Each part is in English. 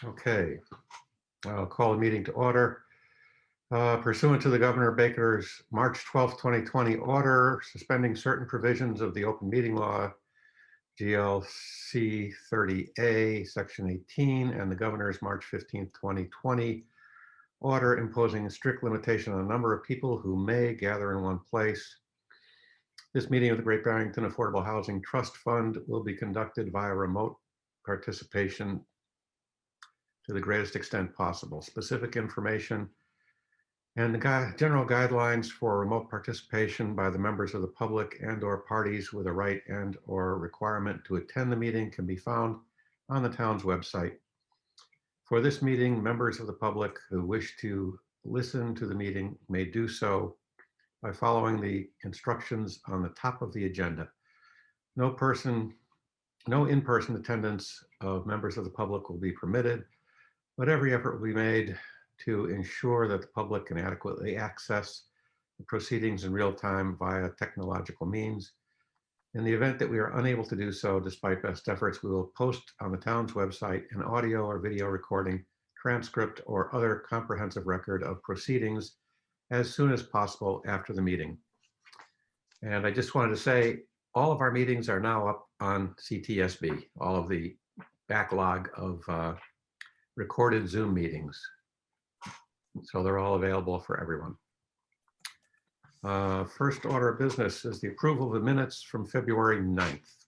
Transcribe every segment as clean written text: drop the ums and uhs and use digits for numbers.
Okay, I'll call the meeting to order. Pursuant to the Governor Baker's March 12th, 2020 order suspending certain provisions of the open meeting law, GLC 30A, Section 18, and the Governor's March 15th, 2020 order imposing a strict limitation on the number of people who may gather in one place. This meeting of the Great Barrington Affordable Housing Trust Fund will be conducted via remote participation to the greatest extent possible. Specific information and the general guidelines for remote participation by the members of the public and/or parties with a right and/or requirement to attend the meeting can be found on the town's website. For this meeting, members of the public who wish to listen to the meeting may do so by following the instructions on the top of the agenda. No in-person attendance of members of the public will be permitted, but every effort will be made to ensure that the public can adequately access the proceedings in real time via technological means. In the event that we are unable to do so, despite best efforts, we will post on the town's website an audio or video recording, transcript, or other comprehensive record of proceedings as soon as possible after the meeting. And I just wanted to say, all of our meetings are now up on CTSB, all of the backlog of recorded Zoom meetings. So they're all available for everyone. First order of business is the approval of the minutes from February 9th.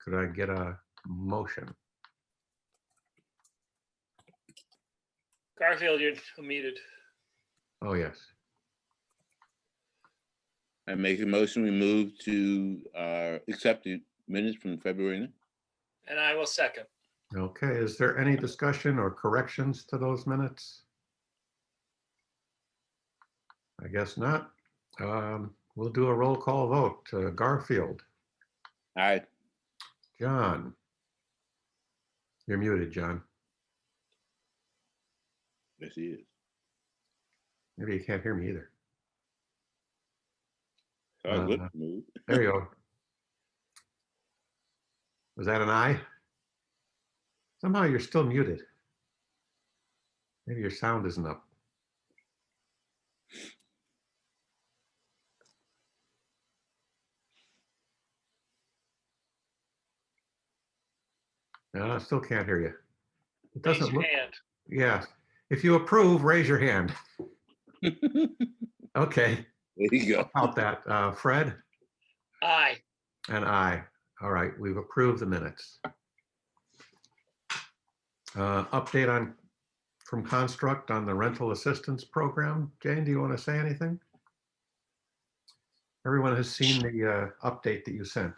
Could I get a motion? Garfield, you're muted. Oh, yes. I make a motion, we move to accept the minutes from February 9th. And I will second. Okay, is there any discussion or corrections to those minutes? I guess not. We'll do a roll call vote. Garfield. Aye. John. You're muted, John. Yes, he is. Maybe you can't hear me either. Move. There you go. Was that an aye? Somehow you're still muted. Maybe your sound isn't up. No, I still can't hear you. It doesn't Raise your look. hand. Yeah. If you approve, raise your hand. Okay. There you go. How about that? Fred? Aye. And I. All right, we've approved the minutes. Update from Construct on the rental assistance program. Jane, do you want to say anything? Everyone has seen the update that you sent.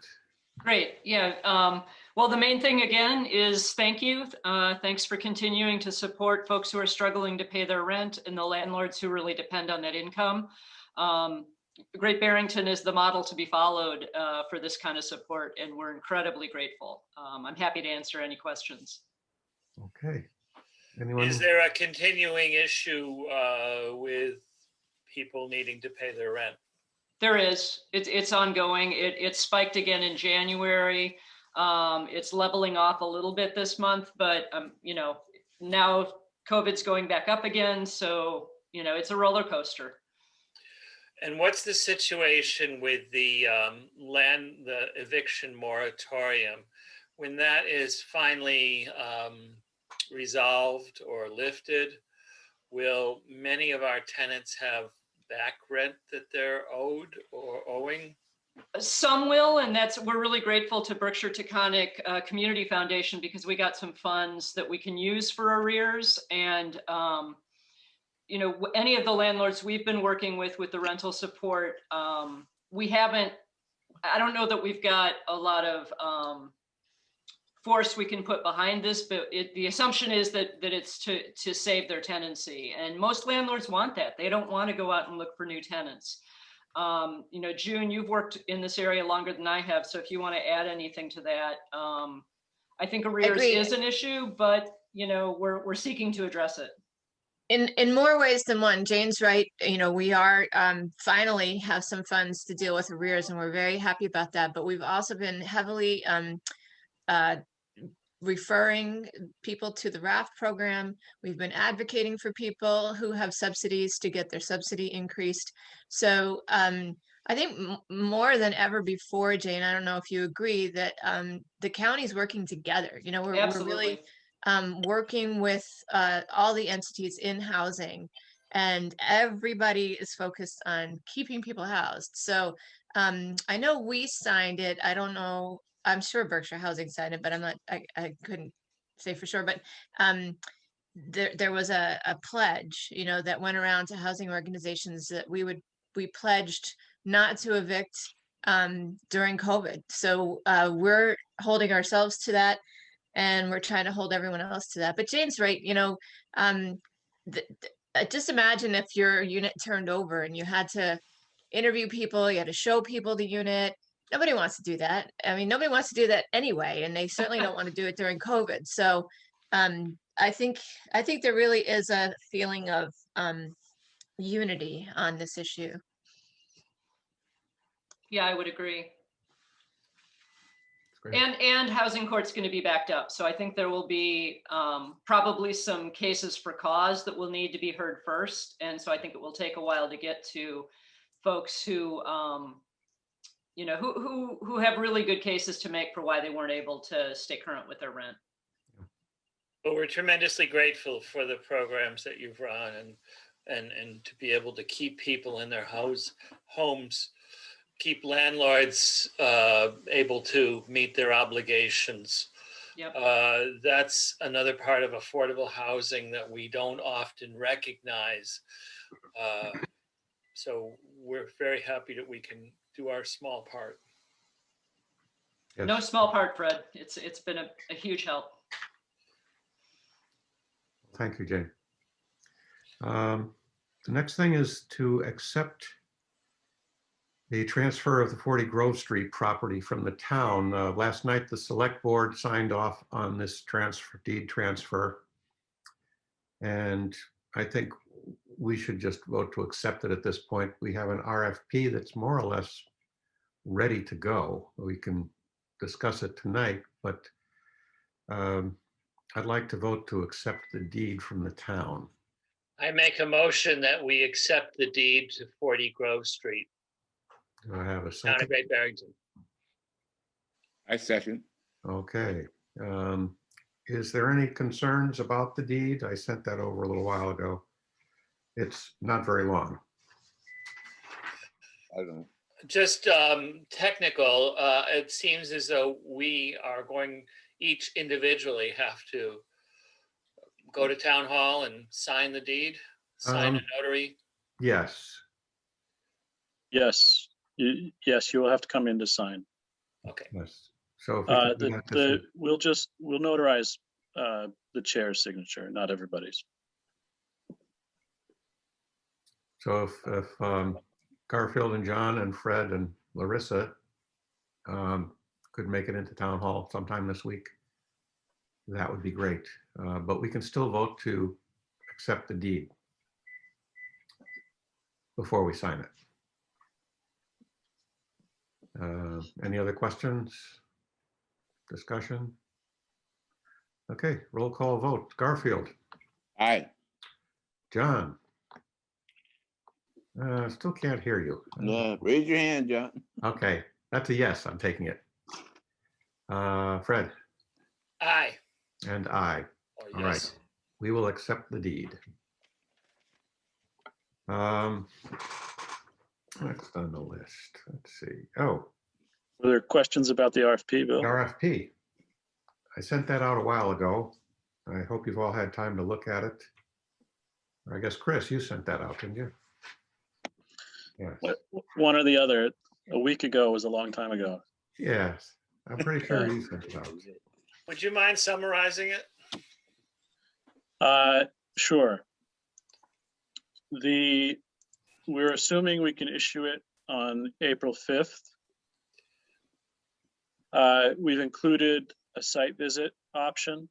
Great, yeah. Well, the main thing again is thank you. Thanks for continuing to support folks who are struggling to pay their rent and the landlords who really depend on that income. Great Barrington is the model to be followed for this kind of support, and we're incredibly grateful. I'm happy to answer any questions. Okay. Anyone? Is there a continuing issue with people needing to pay their rent? There is. It's ongoing. It spiked again in January. It's leveling off a little bit this month, but you know, now COVID's going back up again, so you know, it's a roller coaster. And what's the situation with the eviction moratorium? When that is finally resolved or lifted, will many of our tenants have back rent that they're owed or owing? Some will, and we're really grateful to Berkshire Taconic Community Foundation because we got some funds that we can use for arrears. And you know, any of the landlords we've been working with the rental support, we haven't. I don't know that we've got a lot of force we can put behind this, but the assumption is that it's to save their tenancy, and most landlords want that. They don't want to go out and look for new tenants. You know, June, you've worked in this area longer than I have, so if you want to add anything to that, I think arrears is an issue, but you know, we're seeking to address it. In more ways than one. Jane's right. You know, we are finally have some funds to deal with arrears, and we're very happy about that. But we've also been heavily referring people to the RAFT program. We've been advocating for people who have subsidies to get their subsidy increased. So I think more than ever before, Jane, I don't know if you agree that the county's working together. You know, we're really working with all the entities in housing, and everybody is focused on keeping people housed. So I know we signed it. I don't know. I'm sure Berkshire Housing signed it, but I couldn't say for sure. But there was a pledge, you know, that went around to housing organizations that we pledged not to evict during COVID. So we're holding ourselves to that, and we're trying to hold everyone else to that. But Jane's right, you know, just imagine if your unit turned over and you had to interview people, you had to show people the unit. Nobody wants to do that. I mean, nobody wants to do that anyway, and they certainly don't want to do it during COVID. So I think there really is a feeling of unity on this issue. Yeah, I would agree. Great. And housing court's going to be backed up. So I think there will be probably some cases for cause that will need to be heard first. And so I think it will take a while to get to folks who, you know, who have really good cases to make for why they weren't able to stay current with their rent. But we're tremendously grateful for the programs that you've run and to be able to keep people in their homes, keep landlords able to meet their obligations. Yep. That's another part of affordable housing that we don't often recognize. So we're very happy that we can do our small part. Yes. No small part, Fred. It's been a huge help. Thank you, Jane. The next thing is to accept the transfer of the 40 Grove Street property from the town. Last night, the select board signed off on this deed transfer. And I think we should just vote to accept it at this point. We have an RFP that's more or less ready to go. We can discuss it tonight, but I'd like to vote to accept the deed from the town. I make a motion that we accept the deed to 40 Grove Street, Do I have a Town of second? Great Barrington. I second. Okay. Is there any concerns about the deed? I sent that over a little while ago. It's not very long. I don't know. Just technical, it seems as though we are going, each individually have to go to town hall and sign the deed, sign a notary. Yes. Yes, yes, you will have to come in to sign. Okay. Yes. So if we could do that this week. We'll notarize the chair's signature, not everybody's. So if Garfield and John and Fred and Larissa could make it into town hall sometime this week, that would be great. But we can still vote to accept the deed before we sign it. Any other questions? Discussion? Okay, roll call vote. Garfield, Aye. John. Still can't hear you. No, raise your hand, John. Okay, that's a yes, I'm taking it. Fred Aye. and I. Or All right, yes. we will accept the deed. Next on the list, let's see. Oh, Were there questions about the RFP, Bill? RFP. I sent that out a while ago. I hope you've all had time to look at it. I guess, Chris, you sent that out, didn't you? Yes. One or the other. A week ago was a long time ago. Yes, I'm pretty sure you sent it out. Would you mind summarizing it? Sure. We're assuming we can issue it on April 5th. We've included a site visit option,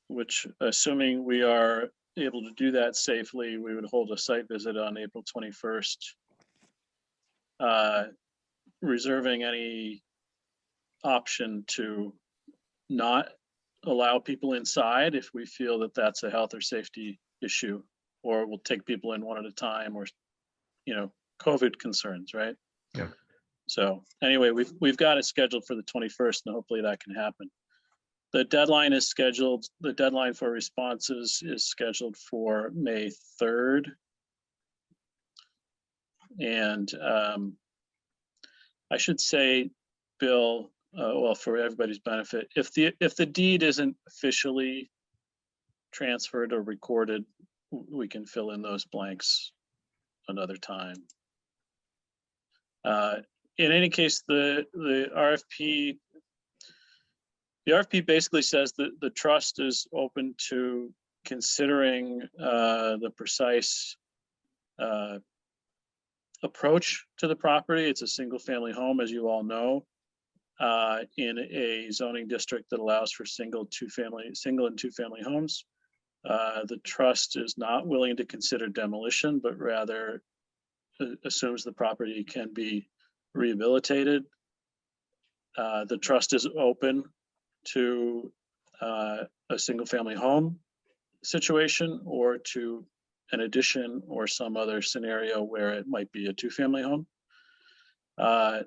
which, assuming we are able to do that safely, we would hold a site visit on April 21st, reserving any option to not allow people inside if we feel that that's a health or safety issue, or we'll take people in one at a time, or, you know, COVID concerns, right? Yeah. So anyway, we've got it scheduled for the 21st, and hopefully that can happen. The deadline is scheduled, the deadline for responses is scheduled for May 3rd. And I should say, Bill, well, for everybody's benefit, if the deed isn't officially transferred or recorded, we can fill in those blanks another time. In any case, the RFP basically says that the trust is open to considering the precise approach to the property. It's a single family home, as you all know, in a zoning district that allows for single and two family homes. The trust is not willing to consider demolition, but rather assumes the property can be rehabilitated. The trust is open to a single family home situation, or to an addition or some other scenario where it might be a two-family home.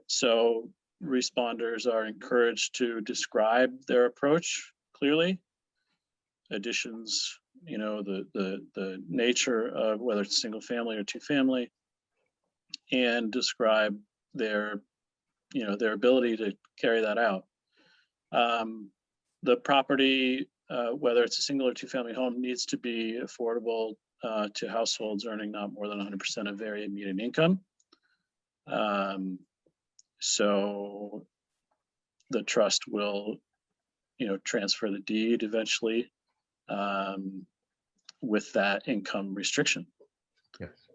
So responders are encouraged to describe their approach clearly. Additions, you know, the nature of whether it's single family or two family, and describe their, you know, their ability to carry that out. The property, whether it's a single or two family home, needs to be affordable to households earning not more than 100% of varied median income. So the trust will, you know, transfer the deed eventually with that income restriction. Yes.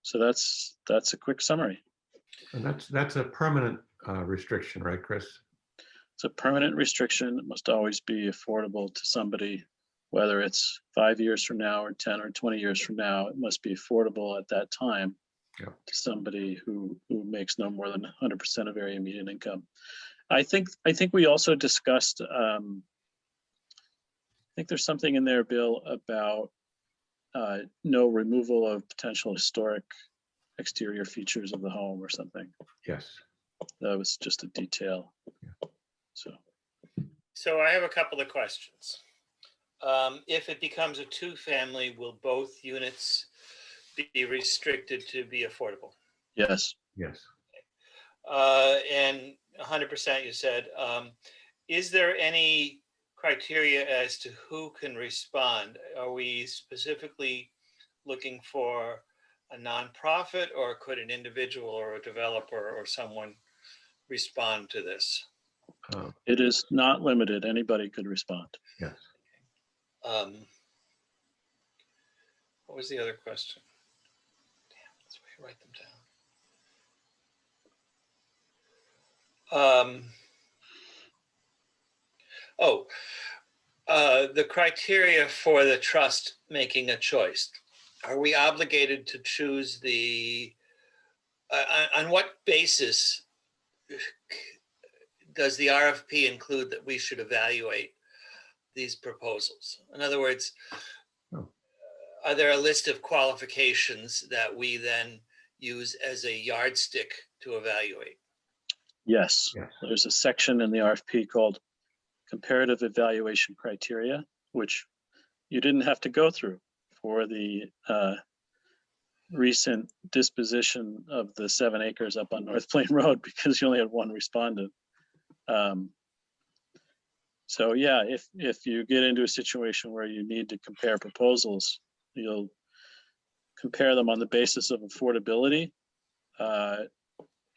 So that's a quick summary. And that's a permanent restriction, right, Chris? It's a permanent restriction. It must always be affordable to somebody, whether it's 5 years from now or 10 or 20 years from now. It must be affordable at that time to somebody who makes no more than 100% of area median income. I think we also discussed, I think there's something in there, Bill, about no removal of potential historic exterior features of the home or something. Yes. That was just a detail. Yeah. So I have a couple of questions. If it becomes a two-family, will both units be restricted to be affordable? Yes. Yes. And 100% you said, is there any criteria as to who can respond? Are we specifically looking for a nonprofit, or could an individual or a developer or someone respond to this? It is not limited. Anybody could respond. Yes. What was the other question? Damn, that's where you write them down. The criteria for the trust making a choice. Are we obligated to choose on what basis does the RFP include that we should evaluate these proposals? In other words, are there a list of qualifications that we then use as a yardstick to evaluate? Yes. Yes. There's a section in the RFP called comparative evaluation criteria, which you didn't have to go through for the recent disposition of the 7 acres up on North Plain Road, because you only had one respondent. So yeah, if you get into a situation where you need to compare proposals, you'll compare them on the basis of affordability.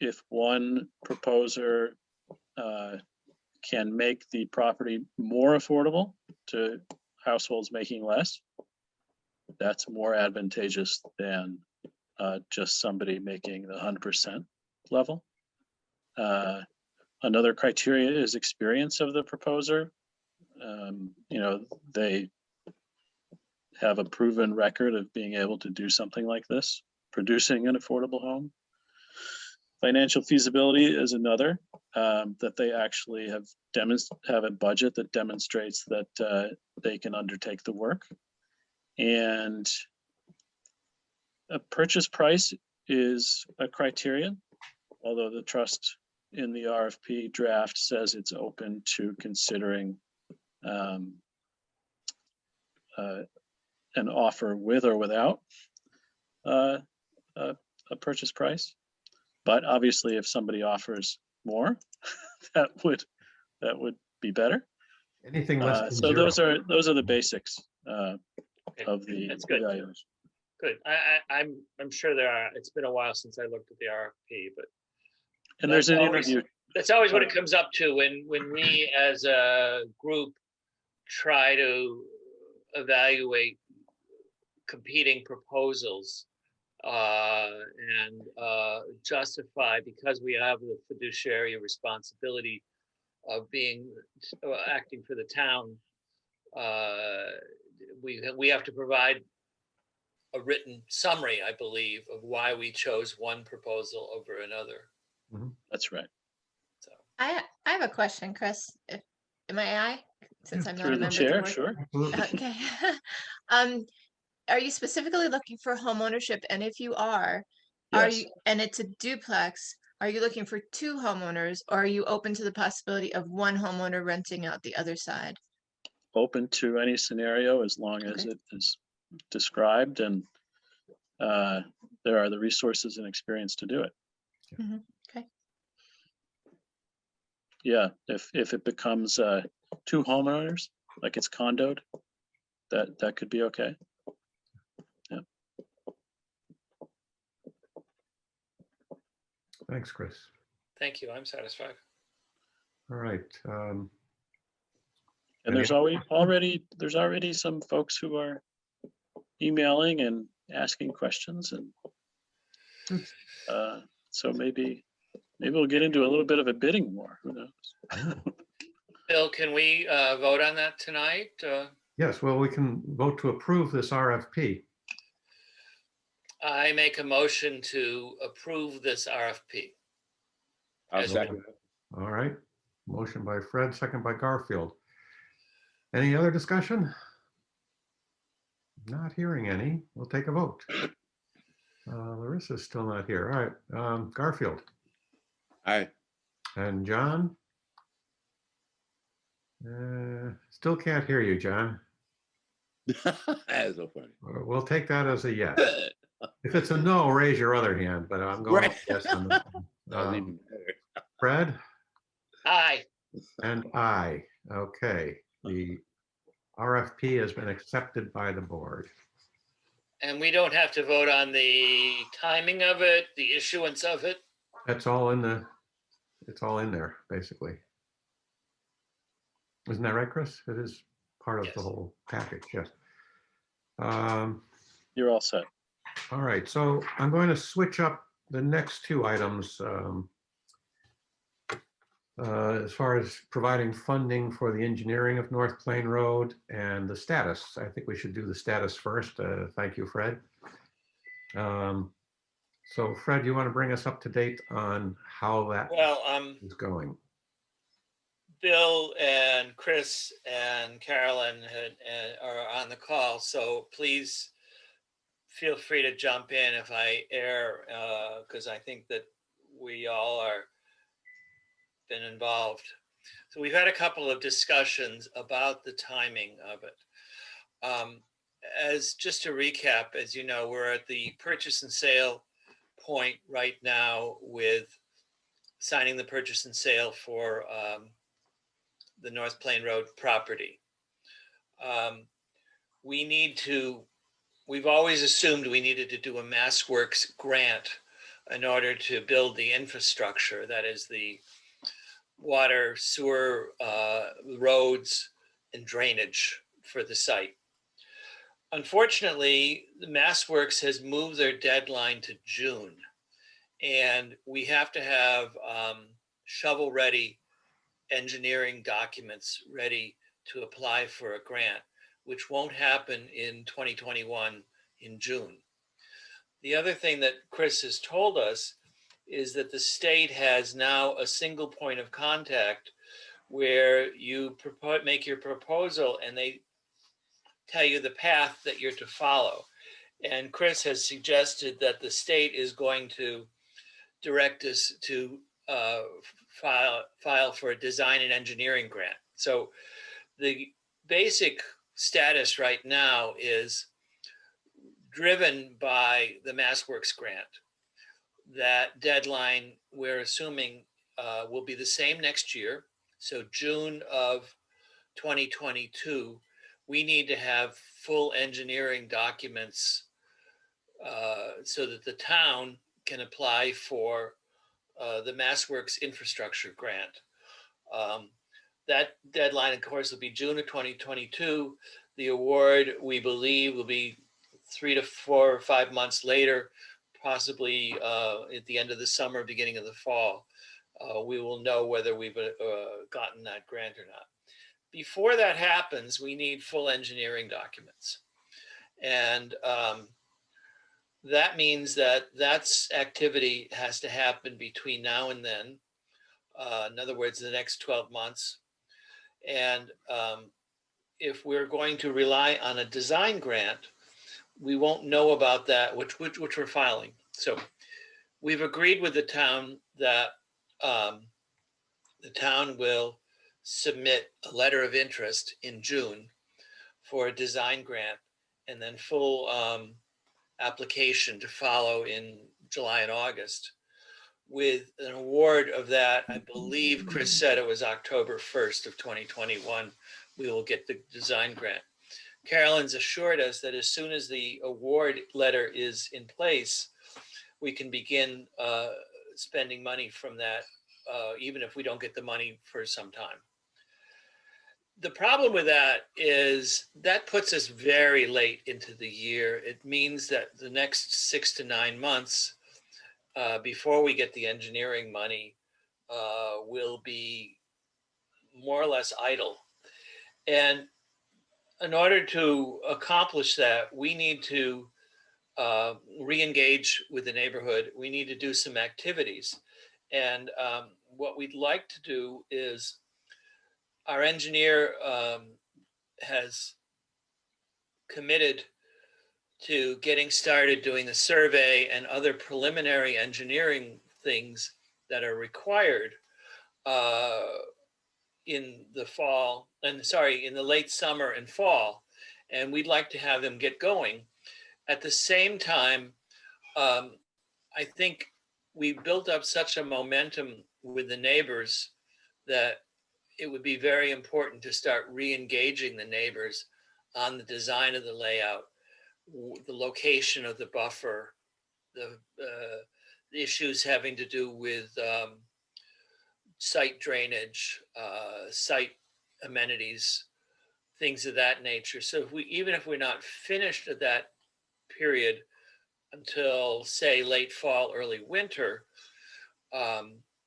If one proposer can make the property more affordable to households making less, that's more advantageous than just somebody making the 100% level. Another criteria is experience of the proposer. You know, they have a proven record of being able to do something like this, producing an affordable home. Financial feasibility is another, that they actually have a budget that demonstrates that they can undertake the work. And a purchase price is a criterion, although the trust in the RFP draft says it's open to considering an offer with or without a purchase price. But obviously, if somebody offers more, that would be better. Anything less than So zero. those are the basics Okay, of the that's good. evaluation. Good. I'm sure there are. It's been a while since I looked at the RFP, but And there's an That's always- interview. that's always what it comes up to when we as a group try to evaluate competing proposals and justify, because we have the fiduciary responsibility of acting for the town. We have to provide a written summary, I believe, of why we chose one proposal over another. That's right. So I have a question, Chris. Am I? Since I'm not Through a the member chair, of the board. sure. Absolutely. Okay. Are you specifically looking for home ownership? And if you are Yes. you, and it's a duplex, are you looking for two homeowners, or are you open to the possibility of one homeowner renting out the other side? Open to any scenario as long as Okay. it is described and there are the resources and experience to do it. Okay. Yeah, if it becomes two homeowners, like it's condoed, that could be okay. Thanks, Chris. thank you. I'm satisfied. All right. And Any there's already some folks who are emailing and asking questions, and Good. so maybe we'll get into a little bit of a bidding war. Who knows? Bill, can we vote on that tonight? Yes, well, we can vote to approve this RFP. I make a motion to approve this RFP. I'll As second. All right. Motion by Fred, second by Garfield. Any other discussion? Not hearing any. We'll take a vote. Larissa's still not here. All right. Garfield Aye. and John. Still can't hear you, John. That's so funny. We'll take that as a yes. If it's a no, raise your other hand, but I'm going Right. yes on this one. That was even better. Fred Aye. and I. Okay. The RFP has been accepted by the board. And we don't have to vote on the timing of it, the issuance of it. That's all in it's all in there, basically. Isn't that right, Chris? It is part of the Yes. whole package, yes. You're all set. All right, so I'm going to switch up the next two items as far as providing funding for the engineering of North Plain Road and the status. I think we should do the status first. Thank you, Fred. So Fred, you want to bring us up to date on how that Well, is going? Bill and Chris and Carolyn are on the call, so please feel free to jump in if I err, because I think that we all are been involved. So we've had a couple of discussions about the timing of it. As just to recap, as you know, we're at the purchase and sale point right now with signing the purchase and sale for the North Plain Road property. We've always assumed we needed to do a MassWorks grant in order to build the infrastructure, that is the water, sewer, roads, and drainage for the site. Unfortunately, the MassWorks has moved their deadline to June, and we have to have shovel-ready engineering documents ready to apply for a grant, which won't happen in 2021 in June. The other thing that Chris has told us is that the state has now a single point of contact where you make your proposal and they tell you the path that you're to follow. And Chris has suggested that the state is going to direct us to file for a design and engineering grant. So the basic status right now is driven by the MassWorks grant. That deadline, we're assuming, will be the same next year. So June of 2022, we need to have full engineering documents so that the town can apply for the MassWorks infrastructure grant. That deadline, of course, will be June of 2022. The award, we believe, will be 3 to 4 or 5 months later, possibly at the end of the summer, beginning of the fall. We will know whether we've gotten that grant or not. Before that happens, we need full engineering documents. And that means that activity has to happen between now and then. In other words, the next 12 months. And if we're going to rely on a design grant, we won't know about that, which we're filing. So we've agreed with the town that the town will submit a letter of interest in June for a design grant, and then full application to follow in July and August. With an award of that, I believe Chris said it was October 1st of 2021, we will get the design grant. Carolyn's assured us that as soon as the award letter is in place, we can begin spending money from that, even if we don't get the money for some time. The problem with that is that puts us very late into the year. It means that the next 6 to 9 months before we get the engineering money will be more or less idle. And in order to accomplish that, we need to re-engage with the neighborhood. We need to do some activities. And what we'd like to do is, our engineer has committed to getting started doing the survey and other preliminary engineering things that are required in the fall, in the late summer and fall. And we'd like to have them get going. At the same time, I think we built up such a momentum with the neighbors that it would be very important to start re-engaging the neighbors on the design of the layout, the location of the buffer, the issues having to do with site drainage, site amenities, things of that nature. So even if we're not finished at that period until, say, late fall, early winter,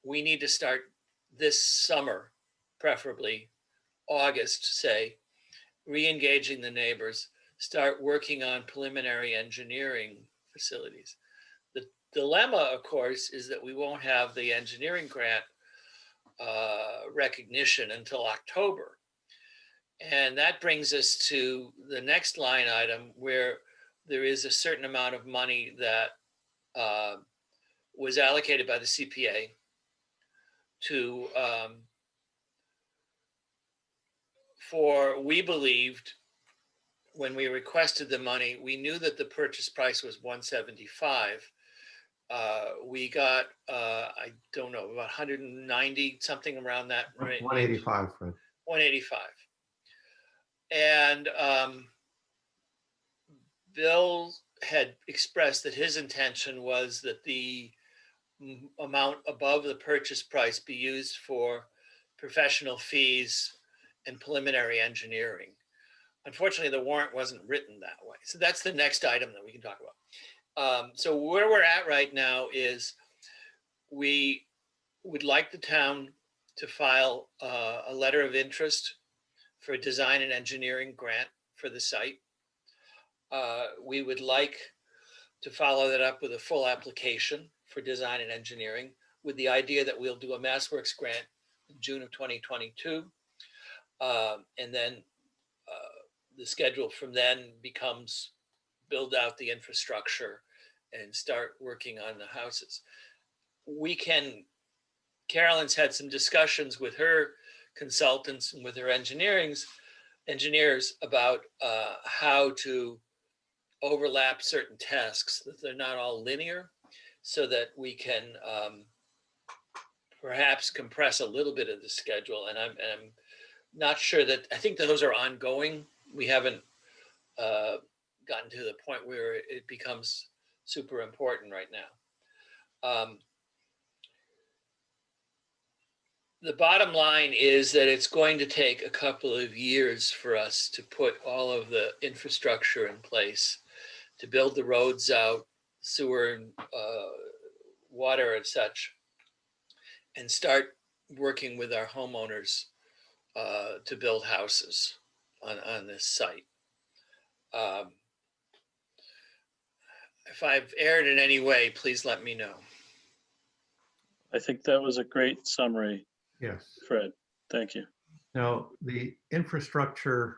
we need to start this summer, preferably August, say, re-engaging the neighbors, start working on preliminary engineering facilities. The dilemma, of course, is that we won't have the engineering grant recognition until October. And that brings us to the next line item, where there is a certain amount of money that was allocated by the CPA to we believed, when we requested the money, we knew that the purchase price was $175. We got, I don't know, about 190, something around that range. 185, Fred. 185. And Bill had expressed that his intention was that the amount above the purchase price be used for professional fees and preliminary engineering. Unfortunately, the warrant wasn't written that way. So that's the next item that we can talk about. So where we're at right now is we would like the town to file a letter of interest for a design and engineering grant for the site. We would like to follow that up with a full application for design and engineering, with the idea that we'll do a MassWorks grant in June of 2022. And then the schedule from then becomes build out the infrastructure and start working on the houses. Carolyn's had some discussions with her consultants and with her engineers about how to overlap certain tasks, that they're not all linear, so that we can perhaps compress a little bit of the schedule. And I'm not sure that, I think those are ongoing. We haven't gotten to the point where it becomes super important right now. The bottom line is that it's going to take a couple of years for us to put all of the infrastructure in place, to build the roads out, sewer, and water and such, and start working with our homeowners to build houses on this site. If I've erred in any way, please let me know. I think that was a great summary, Yes. Fred. Thank you. Now, the infrastructure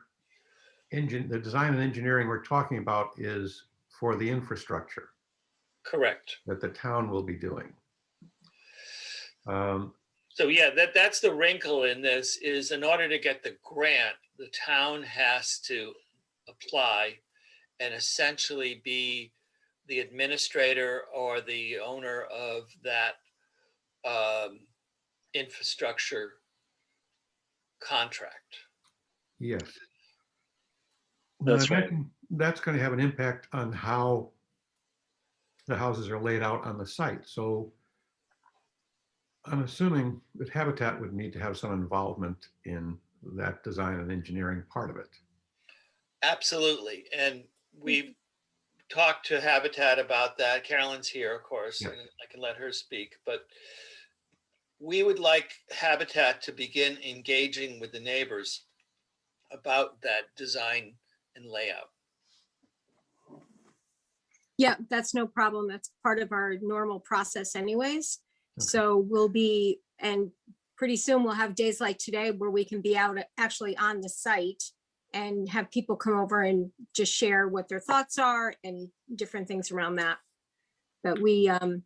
the design and engineering we're talking about is for the infrastructure Correct. that the town will be doing. So yeah, that's the wrinkle in this, is in order to get the grant, the town has to apply and essentially be the administrator or the owner of that infrastructure contract. Yes. That's Now, right. That's going to have an impact on how the houses are laid out on the site. So I'm assuming that Habitat would need to have some involvement in that design and engineering part of it. Absolutely. And we've talked to Habitat about that. Carolyn's here, of course, Yes. and I can let her speak, but we would like Habitat to begin engaging with the neighbors about that design and layout. Yeah, that's no problem. That's part of our normal process anyways. Okay. So we'll be, and pretty soon we'll have days like today where we can be out actually on the site and have people come over and just share what their thoughts are and different things around that. But we, and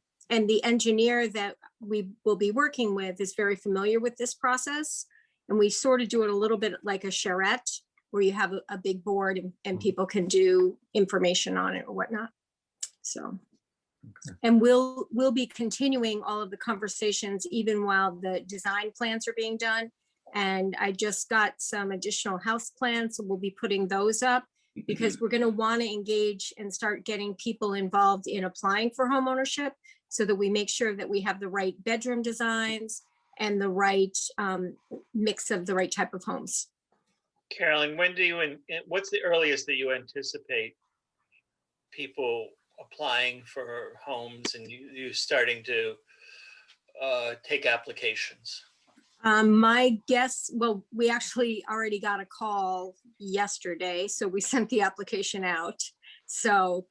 the engineer that we will be working with is very familiar with this process. And we sort of do it a little bit like a charrette, where you have a big board and people can do information on it or whatnot. So, Okay. and we'll be continuing all of the conversations even while the design plans are being done. And I just got some additional house plans, so we'll be putting those up because we're going to want to engage and start getting people involved in applying for home ownership, so that we make sure that we have the right bedroom designs and the right mix of the right type of homes. Carolyn, what's the earliest that you anticipate people applying for homes and you starting to take applications? My guess, well, we actually already got a call yesterday, so we sent the application out. So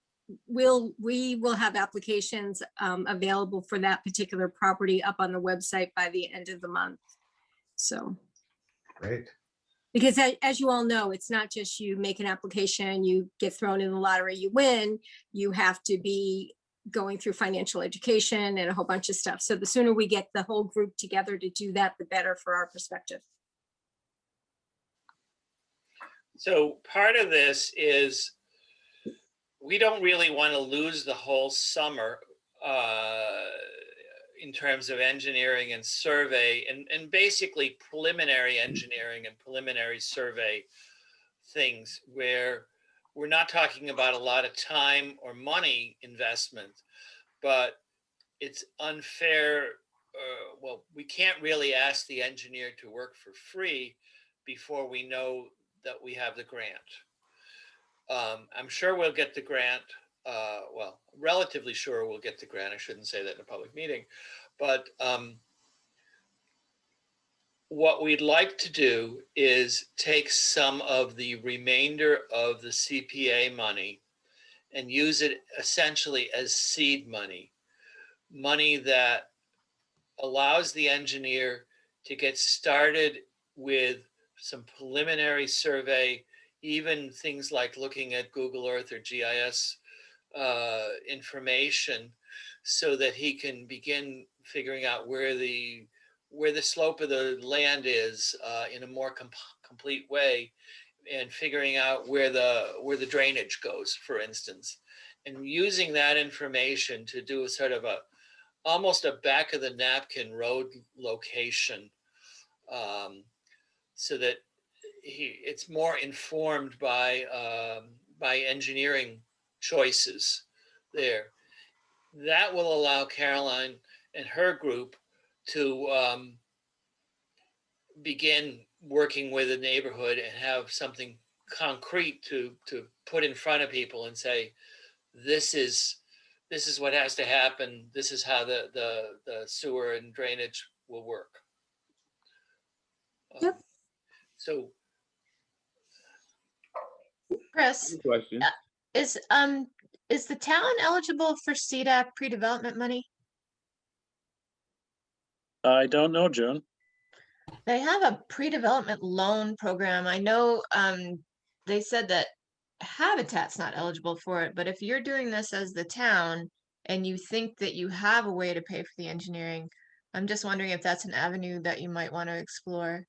we will have applications available for that particular property up on the website by the end of the month. So, Great. because as you all know, it's not just you make an application, you get thrown in the lottery, you win. You have to be going through financial education and a whole bunch of stuff. So the sooner we get the whole group together to do that, the better for our perspective. So part of this is we don't really want to lose the whole summer in terms of engineering and survey and basically preliminary engineering and preliminary survey things, where we're not talking about a lot of time or money investment, but it's unfair. Well, we can't really ask the engineer to work for free before we know that we have the grant. I'm sure we'll get the grant. Well, relatively sure we'll get the grant. I shouldn't say that in a public meeting, but what we'd like to do is take some of the remainder of the CPA money and use it essentially as seed money money that allows the engineer to get started with some preliminary survey, even things like looking at Google Earth or GIS information, so that he can begin figuring out where the slope of the land is in a more complete way, and figuring out where the drainage goes, for instance, and using that information to do a sort of almost a back of the napkin road location, so that it's more informed by engineering choices there. That will allow Caroline and her group to begin working with the neighborhood and have something concrete to put in front of people and say, this is what has to happen. This is how the sewer and drainage will work. Yep. So, Chris, Question. is the town eligible for CDAC pre-development money? I don't know, June. They have a pre-development loan program. I know they said that Habitat's not eligible for it, but if you're doing this as the town and you think that you have a way to pay for the engineering, I'm just wondering if that's an avenue that you might want to explore.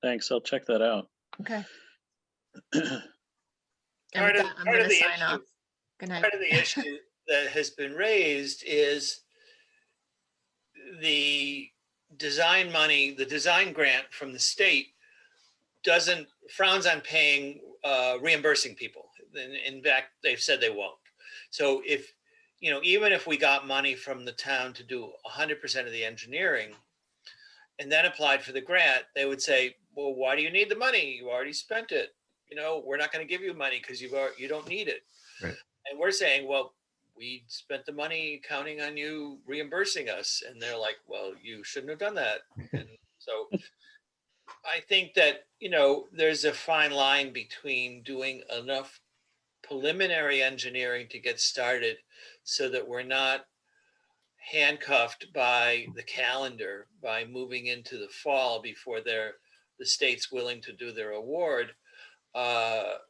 Thanks, I'll check that out. Okay. And Part with of- that, I'm part of gonna the sign issue- off. Good night. part of the issue that has been raised is the design money, the design grant from the state frowns on paying, reimbursing people. In fact, they've said they won't. So if, even if we got money from the town to do 100% of the engineering and then applied for the grant, they would say, well, why do you need the money? You already spent it. We're not going to give you money because you don't need it. Right. And we're saying, well, we spent the money counting on you reimbursing us. And they're like, well, you shouldn't have done that. And so I think that, there's a fine line between doing enough preliminary engineering to get started so that we're not handcuffed by the calendar by moving into the fall before the state's willing to do their award. And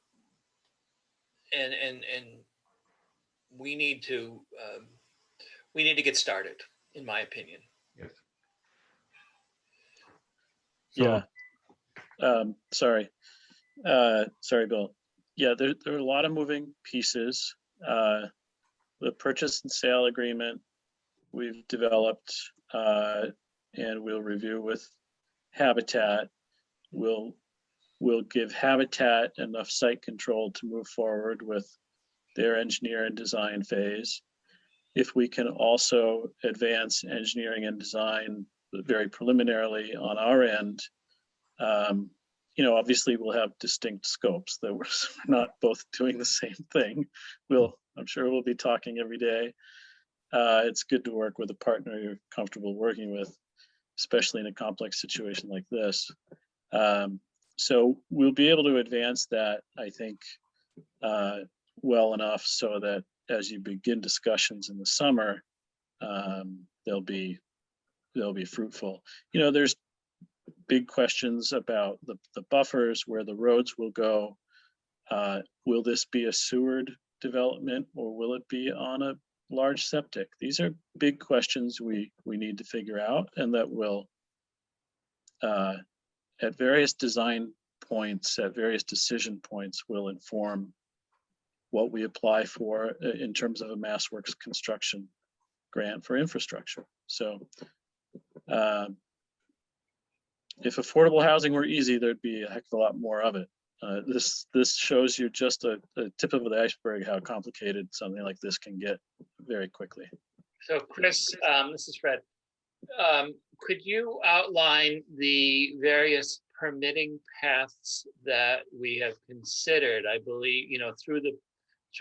we need to get started, in my opinion. Yes. Yeah. Sorry, Bill. Yeah, there are a lot of moving pieces. The purchase and sale agreement we've developed and we'll review with Habitat. We'll give Habitat enough site control to move forward with their engineer and design phase. If we can also advance engineering and design very preliminarily on our end, obviously we'll have distinct scopes that we're not both doing the same thing. I'm sure we'll be talking every day. It's good to work with a partner you're comfortable working with, especially in a complex situation like this. So we'll be able to advance that, I think, well enough so that as you begin discussions in the summer, they'll be fruitful. There's big questions about the buffers, where the roads will go. Will this be a sewered development or will it be on a large septic? These are big questions we need to figure out, and that will, at various design points, at various decision points, will inform what we apply for in terms of a MassWorks construction grant for infrastructure. So if affordable housing were easy, there'd be a heck of a lot more of it. This shows you just a tip of the iceberg how complicated something like this can get very quickly. So Chris, this is Fred. Could you outline the various permitting paths that we have considered? I believe, through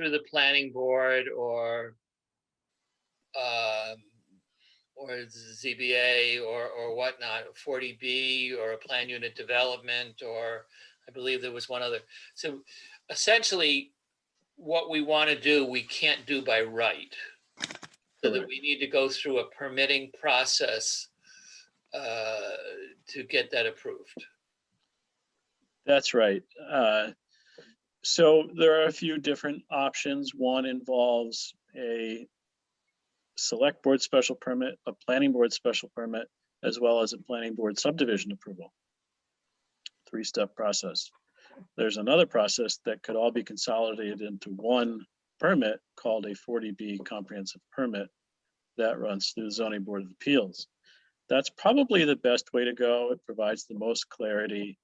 the planning board or ZBA or whatnot, 40B or a plan unit development, or I believe there was one other. So essentially what we want to do, we can't do by right. So that we need to go through a permitting process to get that approved. That's right. So there are a few different options. One involves a select board special permit, a planning board special permit, as well as a planning board subdivision approval. Three-step process. There's another process that could all be consolidated into one permit called a 40B comprehensive permit that runs through the Zoning Board of Appeals. That's probably the best way to go. It provides the most clarity.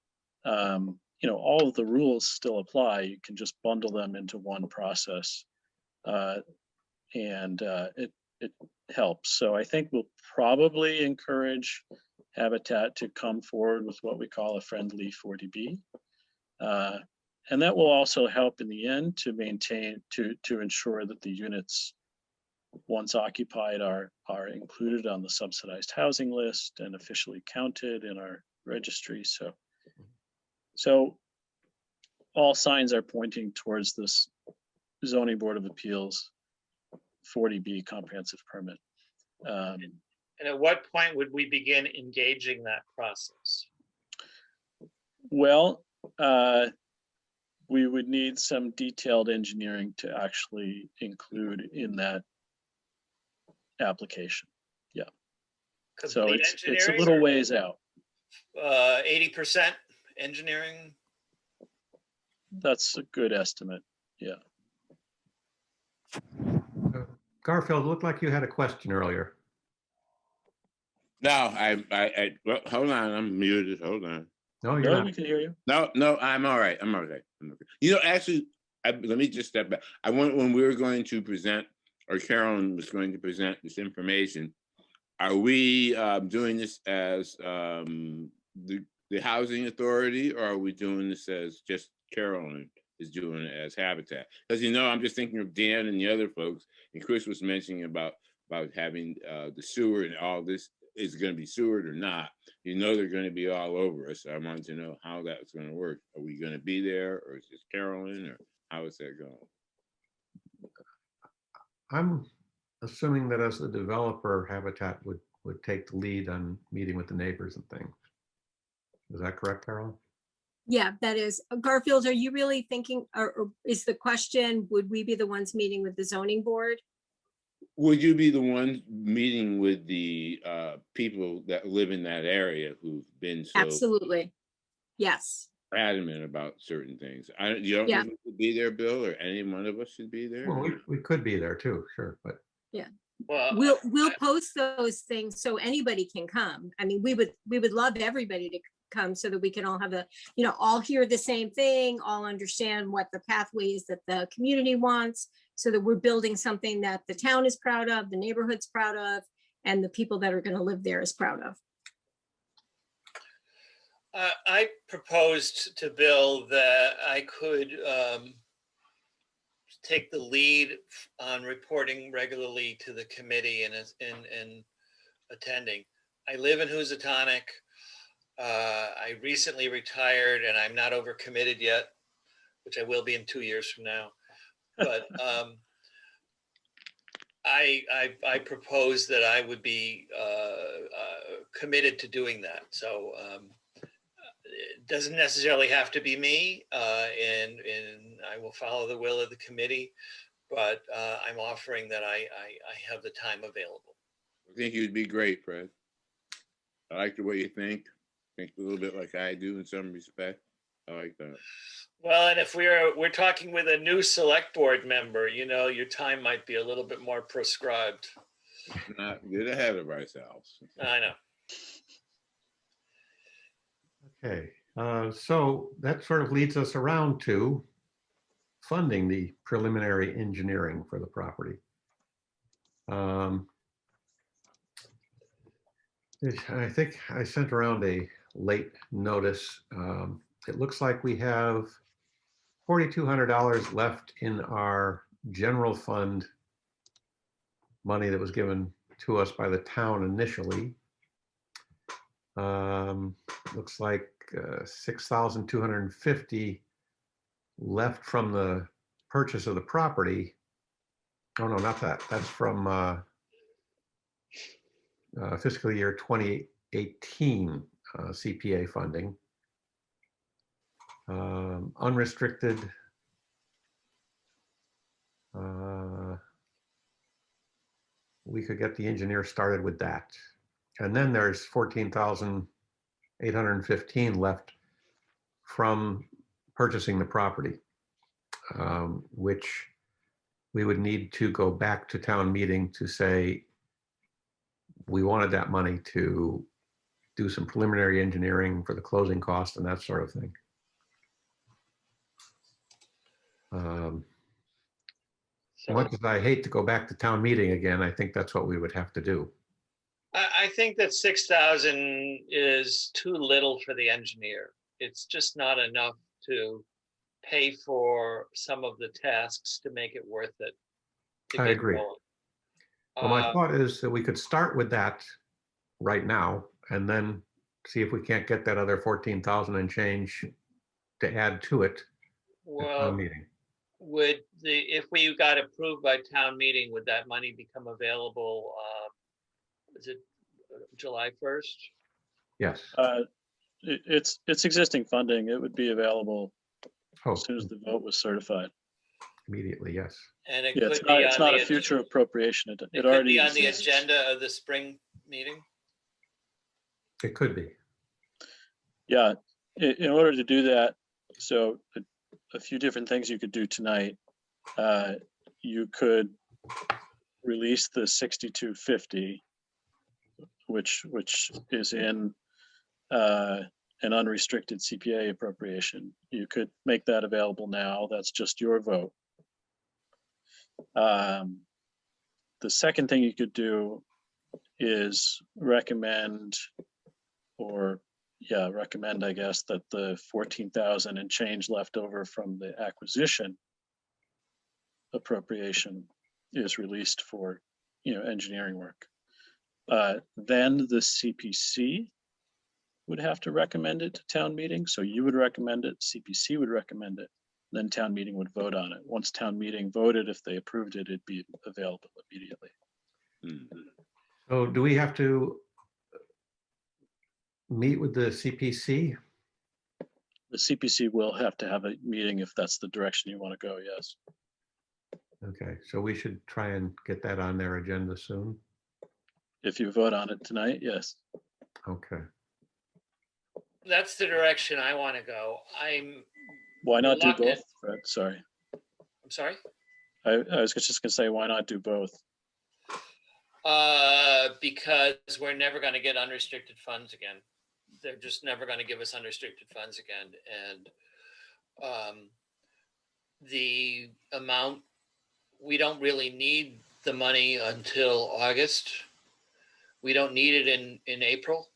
All of the rules still apply. You can just bundle them into one process, and it helps. So I think we'll probably encourage Habitat to come forward with what we call a friendly 40B. And that will also help in the end to maintain, to ensure that the units once occupied are included on the subsidized housing list and officially counted in our registry. So all signs are pointing towards this Zoning Board of Appeals 40B comprehensive permit. And at what point would we begin engaging that process? Well, we would need some detailed engineering to actually include in that application. Yeah. So Complete it's a engineering little or, ways out. 80% engineering? That's a good estimate. Yeah. Garfield, looked like you had a question earlier. No, well, hold on, I'm muted, hold on. No, you're No, not. we can hear you. No, I'm all right, I'm okay. Actually, let me just step back. When we were going to present, or Carolyn was going to present this information, are we doing this as the housing authority, or are we doing this as just Carolyn is doing it as Habitat? Because I'm just thinking of Dan and the other folks, and Chris was mentioning about having the sewer and all this. Is going to be sewered or not? They're going to be all over us. So I wanted to know how that's going to work. Are we going to be there, or is it Carolyn, or how is that going? I'm assuming that as the developer, Habitat would take the lead on meeting with the neighbors and things. Is that correct, Carolyn? Yeah, that is. Garfield, are you really thinking, or is the question, would we be the ones meeting with the zoning board? Would you be the one meeting with the people that live in that area who've been so Absolutely. Yes. adamant about certain things? You don't think you should be there, Bill, or any one of us should be there? Well, we could be there too, sure, but Well, We'll post those things so anybody can come. I mean, we would love everybody to come so that we can all have all hear the same thing, all understand what the pathway is that the community wants, so that we're building something that the town is proud of, the neighborhood's proud of, and the people that are going to live there is proud of. I proposed to Bill that I could take the lead on reporting regularly to the committee and attending. I live in Housatonic. I recently retired and I'm not overcommitted yet, which I will be in 2 years from now. But I propose that I would be committed to doing that. So it doesn't necessarily have to be me, and I will follow the will of the committee. But I'm offering that I have the time available. I think you'd be great, Fred. I like the way you think. Think a little bit like I do in some respect. I like that. Well, and if we're talking with a new select board member, your time might be a little bit more prescribed. Not get ahead of ourselves. I know. okay. So that sort of leads us around to funding the preliminary engineering for the property. I think I sent around a late notice. It looks like we have $4,200 left in our general fund money that was given to us by the town initially. Looks like 6,250 left from the purchase of the property. Oh no, not that. That's from fiscal year 2018 CPA funding. Unrestricted. We could get the engineer started with that. And then there's 14,815 left from purchasing the property, which we would need to go back to town meeting to say we wanted that money to do some preliminary engineering for the closing cost and that sort of thing. Much as I hate to go back to town meeting again, I think that's what we would have to do. I think that 6,000 is too little for the engineer. It's just not enough to pay for some of the tasks to make it worth it. to I get agree. going. Well, my Uh, thought is that we could start with that right now and then see if we can't get that other 14,000 and change to add to it at Well, town meeting. if we got approved by town meeting, would that money become available? Is it July 1st? Yes. It's existing funding. It would be available Oh, as soon as the vote was certified. immediately, yes. And it Yeah, could be it's on not the a future appropriation. It It could already be on the exists. agenda of the spring meeting. It could be. Yeah, in order to do that, so a few different things you could do tonight. You could release the 6250, which is in an unrestricted CPA appropriation. You could make that available now. That's just your vote. The second thing you could do is recommend, I guess, that the 14,000 and change left over from the acquisition appropriation is released for, engineering work. Then the CPC would have to recommend it to town meeting. So you would recommend it, CPC would recommend it, then town meeting would vote on it. Once town meeting voted, if they approved it, it'd be available immediately. So do we have to meet with the CPC? The CPC will have to have a meeting if that's the direction you want to go, yes. Okay, so we should try and get that on their agenda soon. If you vote on it tonight, yes. Okay. That's the direction I want to go. Why not do Reluctant. both, Fred? Sorry. I'm sorry? I was just gonna say, why not do both? Because we're never going to get unrestricted funds again. They're just never going to give us unrestricted funds again. And the amount, we don't really need the money until August. We don't need it in April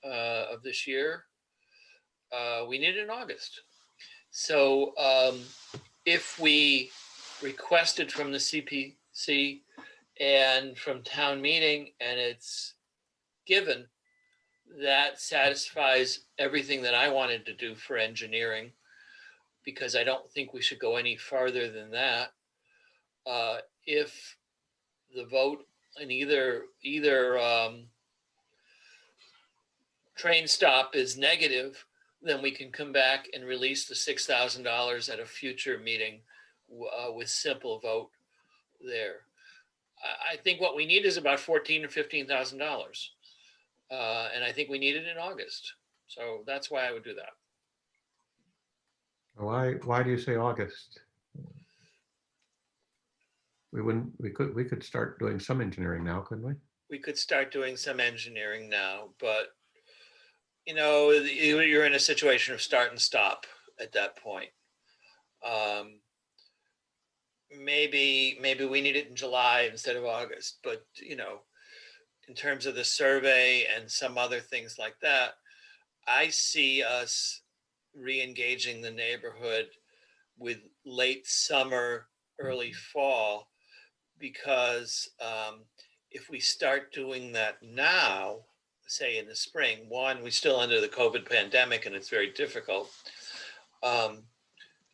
of this year. We need it in August. So if we requested from the CPC and from town meeting and it's given, that satisfies everything that I wanted to do for engineering, because I don't think we should go any farther than that. If the vote in either train stop is negative, then we can come back and release the $6,000 at a future meeting with simple vote there. I think what we need is about $14,000 or $15,000. And I think we need it in August. So that's why I would do that. Why do you say August? We could start doing some engineering now, couldn't we? We could start doing some engineering now, but you're in a situation of start and stop at that point. Maybe we need it in July instead of August, but in terms of the survey and some other things like that, I see us re-engaging the neighborhood with late summer, early fall, because if we start doing that now, say in the spring, one, we're still under the COVID pandemic and it's very difficult.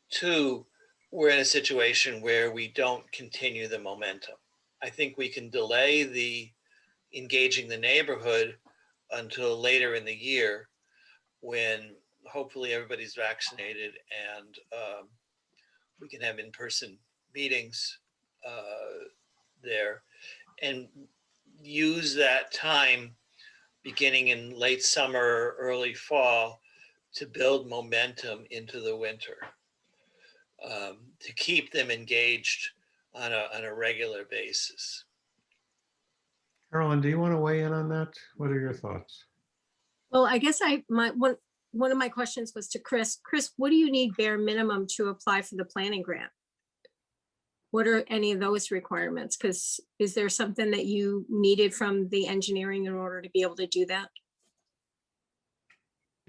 Two, we're in a situation where we don't continue the momentum. I think we can delay the engaging the neighborhood until later in the year, when hopefully everybody's vaccinated and we can have in-person meetings there, and use that time beginning in late summer, early fall, to build momentum into the winter, to keep them engaged on a regular basis. Carolyn, do you want to weigh in on that? What are your thoughts? Well, I guess one of my questions was to Chris. Chris, what do you need bare minimum to apply for the planning grant? What are any of those requirements? Because is there something that you needed from the engineering in order to be able to do that?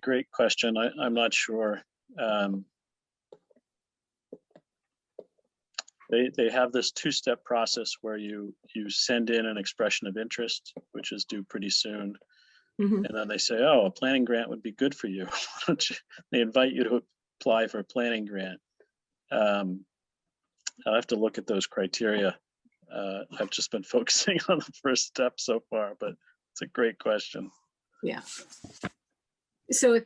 Great question. I'm not sure. They have this two-step process where you send in an expression of interest, which is due pretty soon. Mhm. And then they say, oh, a planning grant would be good for you. They invite you to apply for a planning grant. I'll have to look at those criteria. I've just been focusing on the first step so far, but it's a great question. Yeah. So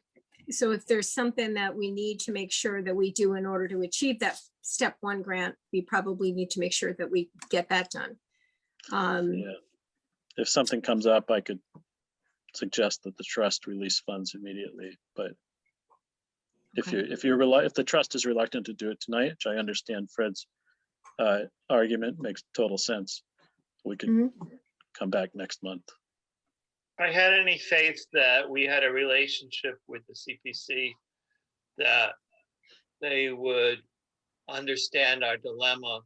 if there's something that we need to make sure that we do in order to achieve that step one grant, we probably need to make sure that we get that done. Yeah. If something comes up, I could suggest that the trust release funds immediately, but if the trust is reluctant to do it tonight, which I understand Fred's argument makes total sense, we could come back next month. If I had any faith that we had a relationship with the CPC, that they would understand our dilemma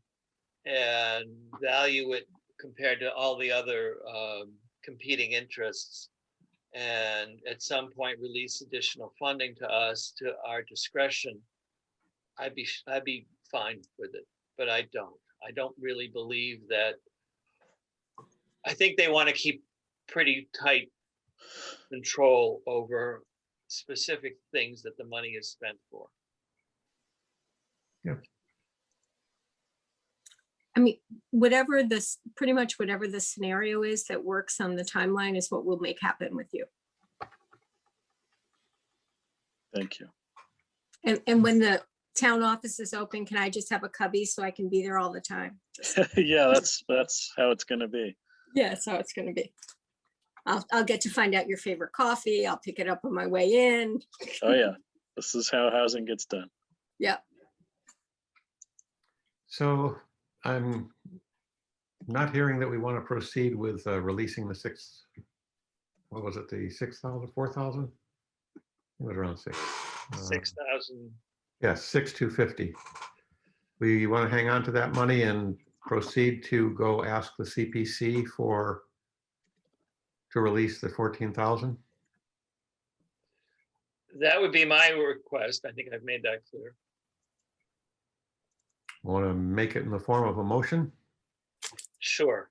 and value it compared to all the other competing interests, and at some point release additional funding to us to our discretion, I'd be fine with it. But I don't really believe that. I think they want to keep pretty tight control over specific things that the money is spent for. Yeah. I mean, pretty much whatever the scenario is that works on the timeline is what we'll make happen with you. Thank you. And when the town office is open, can I just have a cubby so I can be there all the time? Yeah, that's how it's going to be. Yeah, that's how it's going to be. I'll get to find out your favorite coffee. I'll pick it up on my way in. Oh yeah, this is how housing gets done. Yeah. So I'm not hearing that we want to proceed with releasing the what was it, the 6,000, 4,000? It was around 6. 6,000. Yes, 6,250. We want to hang on to that money and proceed to go ask the CPC to release the 14,000. That would be my request. I think I've made that clear. Want to make it in the form of a motion? Sure.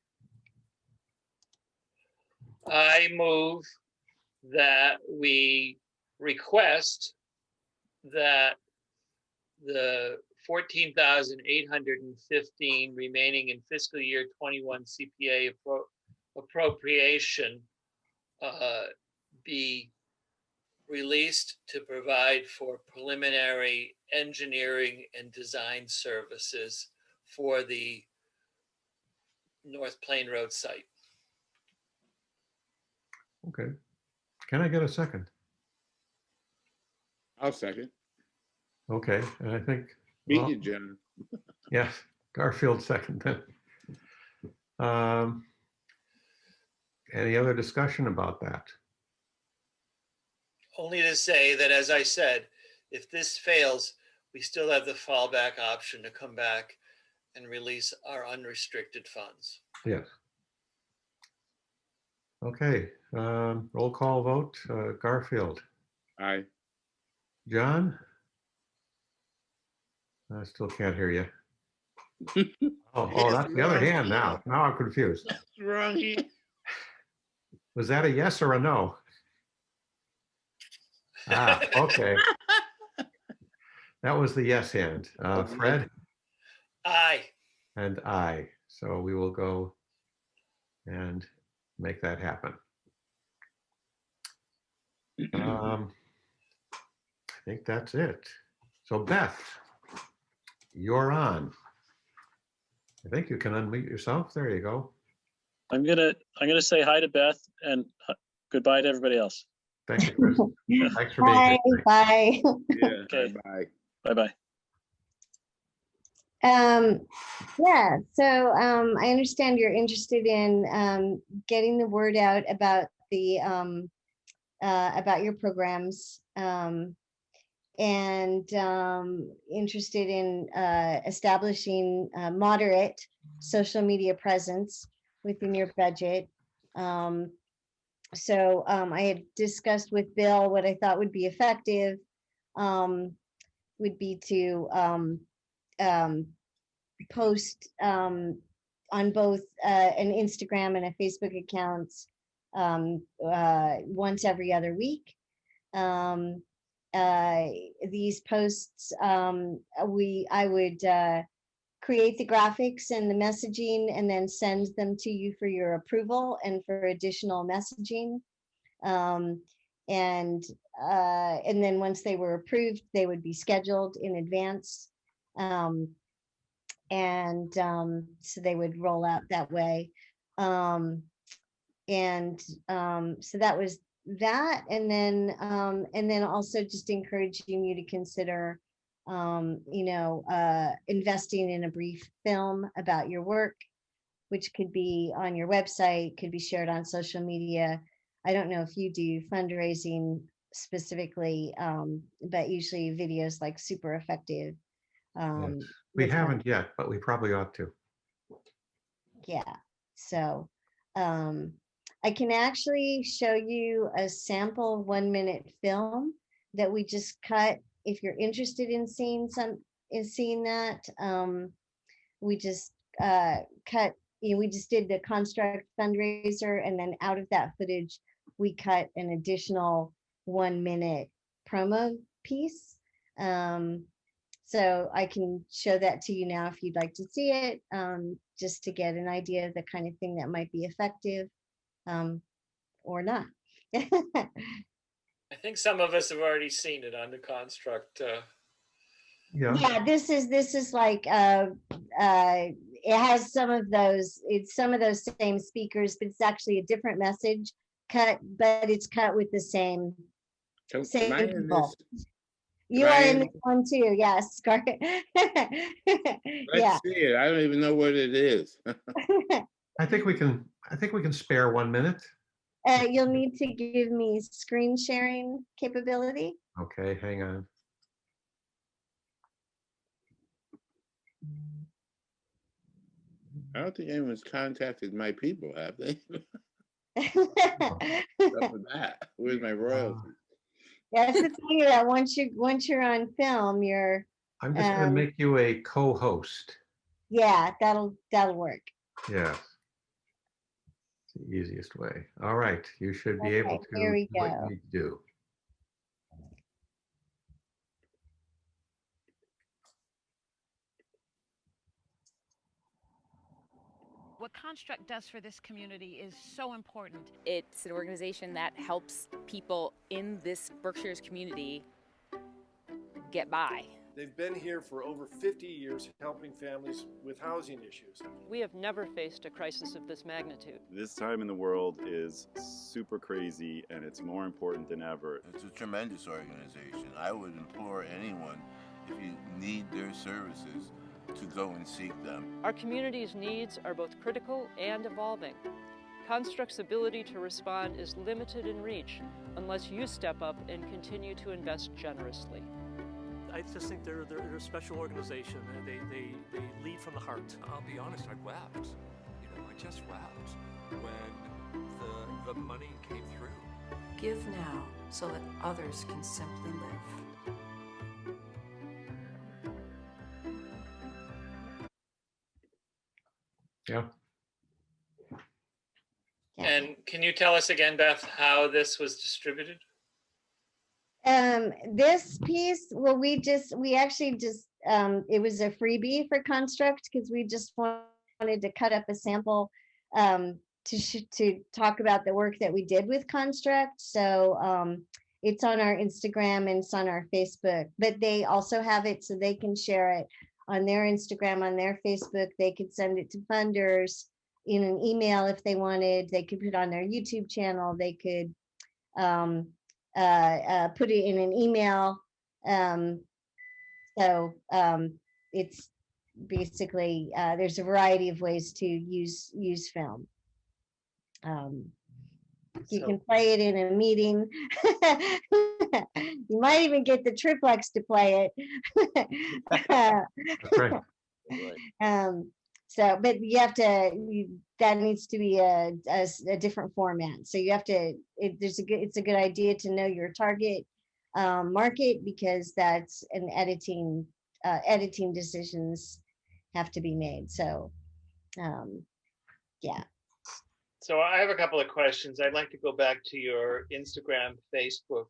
I move that we request that the 14,815 remaining in fiscal year 21 CPA appropriation be released to provide for preliminary engineering and design services for the North Plain Road site. Okay. Can I get a second? I'll second. Okay, and I think, Beat well, you, John. yes, Garfield second then. Any other discussion about that? Only to say that, as I said, if this fails, we still have the fallback option to come back and release our unrestricted funds. Yes. Okay, roll call vote. Garfield. Aye. John? I still can't hear you. Oh, that's the other hand now. Now I'm confused. What's wrong here? Was that a yes or a no? Ah, okay. That was the yes hand. Fred? Aye. And I. So we will go and make that happen. I think that's it. So Beth, you're on. I think you can unmute yourself. There you go. I'm gonna say hi to Beth and goodbye to everybody else. Thank you, Chris. Thanks for being here. Bye. Yeah, Okay. bye. Bye-bye. Yeah, so I understand you're interested in getting the word out about the about your programs, and interested in establishing a moderate social media presence within your budget. So I had discussed with Bill what I thought would be effective would be to post on both an Instagram and a Facebook accounts once every other week. These posts, I would create the graphics and the messaging and then send them to you for your approval and for additional messaging. And then once they were approved, they would be scheduled in advance. So they would roll out that way. So that was that. And then also just encouraging you to consider, investing in a brief film about your work, which could be on your website, could be shared on social media. I don't know if you do fundraising specifically, but usually videos like super effective. Yes. We haven't yet, but we probably ought to. Yeah, so I can actually show you a sample 1-minute film that we just cut. If you're interested in seeing that, we just cut. We just did the Construct fundraiser, and then out of that footage, we cut an additional 1-minute promo piece. So I can show that to you now if you'd like to see it, just to get an idea of the kind of thing that might be effective, or not. I think some of us have already seen it on the Construct. Yeah, this is like it has some of those. It's some of those same speakers, but it's actually a different message cut. But it's cut with the same Am I same in people. this? You Am I are in in- this one too, yes, Scarlett. Let's see it. I don't even know what it is. I think we can spare 1 minute. You'll need to give me screen sharing capability. Okay, hang on. I don't think anyone's contacted my people, have they? Yes, Except for that. Where's my royalty? the thing that once you're on film, you're I'm just going to make you a co-host. yeah, that'll work. Yes. It's the easiest way. All right, you should be able to Here we do what go. you need to do. What Construct does for this community is so important. It's an organization that helps people in this Berkshire's community get by. They've been here for over 50 years helping families with housing issues. We have never faced a crisis of this magnitude. This time in the world is super crazy, and it's more important than ever. It's a tremendous organization. I would implore anyone, if you need their services, to go and seek them. Our community's needs are both critical and evolving. Construct's ability to respond is limited in reach unless you step up and continue to invest generously. I just think they're a special organization. They lead from the heart. I'll be honest, I wept. I just wept when the money came through. Give now so that others can simply live. Yeah. And can you tell us again, Beth, how this was distributed? This piece, well, we actually just it was a freebie for Construct because we just wanted to cut up a sample to talk about the work that we did with Construct. So it's on our Instagram and it's on our Facebook, but they also have it so they can share it on their Instagram, on their Facebook. They could send it to funders in an email if they wanted. They could put it on their YouTube channel. They could put it in an email. It's basically, there's a variety of ways to use film. You can play it in a meeting. You might even get the triplex to play it. That's right. So, but you have to, that needs to be a different format. So you have to, it's a good idea to know your target market, because that's an editing decisions have to be made. So, yeah. So I have a couple of questions. I'd like to go back to your Instagram, Facebook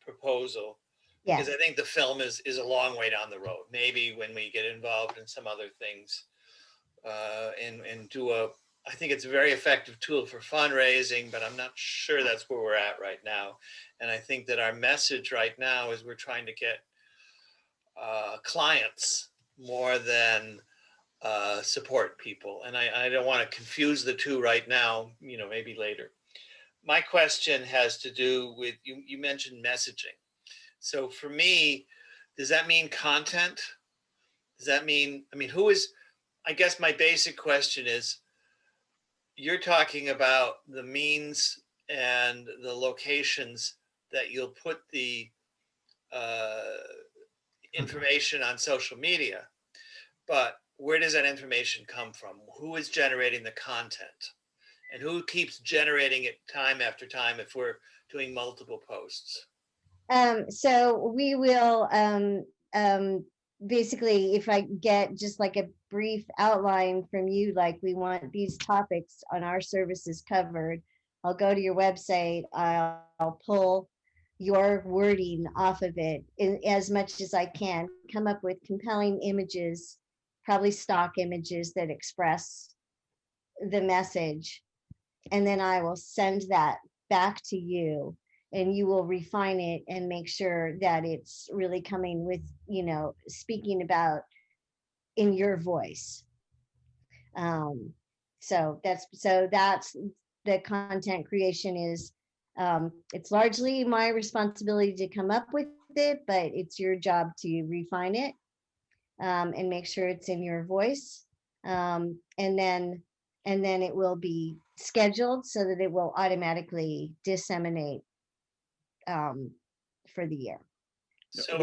proposal. Yes. Because I think the film is a long way down the road. Maybe when we get involved in some other things and do I think it's a very effective tool for fundraising, but I'm not sure that's where we're at right now. And I think that our message right now is we're trying to get clients more than support people. And I don't want to confuse the two right now, maybe later. My question has to do with, you mentioned messaging. So for me, does that mean content? Does that mean, I guess my basic question is, you're talking about the means and the locations that you'll put the information on social media, but where does that information come from? Who is generating the content? And who keeps generating it time after time if we're doing multiple posts? So we will basically, if I get just like a brief outline from you, like we want these topics on our services covered, I'll go to your website, I'll pull your wording off of it as much as I can, come up with compelling images, probably stock images that express the message. And then I will send that back to you, and you will refine it and make sure that it's really coming with, speaking about in your voice. So that's the content creation is, it's largely my responsibility to come up with it, but it's your job to refine it and make sure it's in your voice. And then it will be scheduled so that it will automatically disseminate for the year. So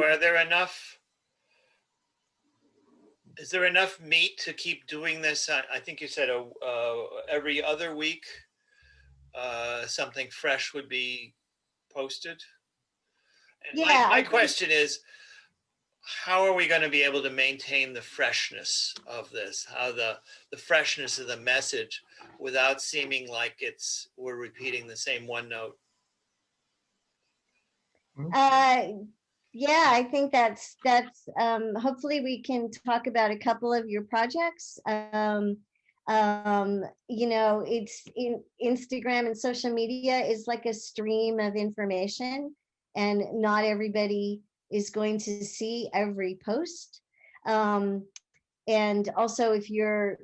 is there enough meat to keep doing this? I think you said every other week something fresh would be posted. And yeah, my question is, how are we going to be able to maintain the freshness of this? How the freshness of the message without seeming like we're repeating the same one note? Yeah, I think that's hopefully we can talk about a couple of your projects. It's in Instagram and social media is like a stream of information, and not everybody is going to see every post. And also if you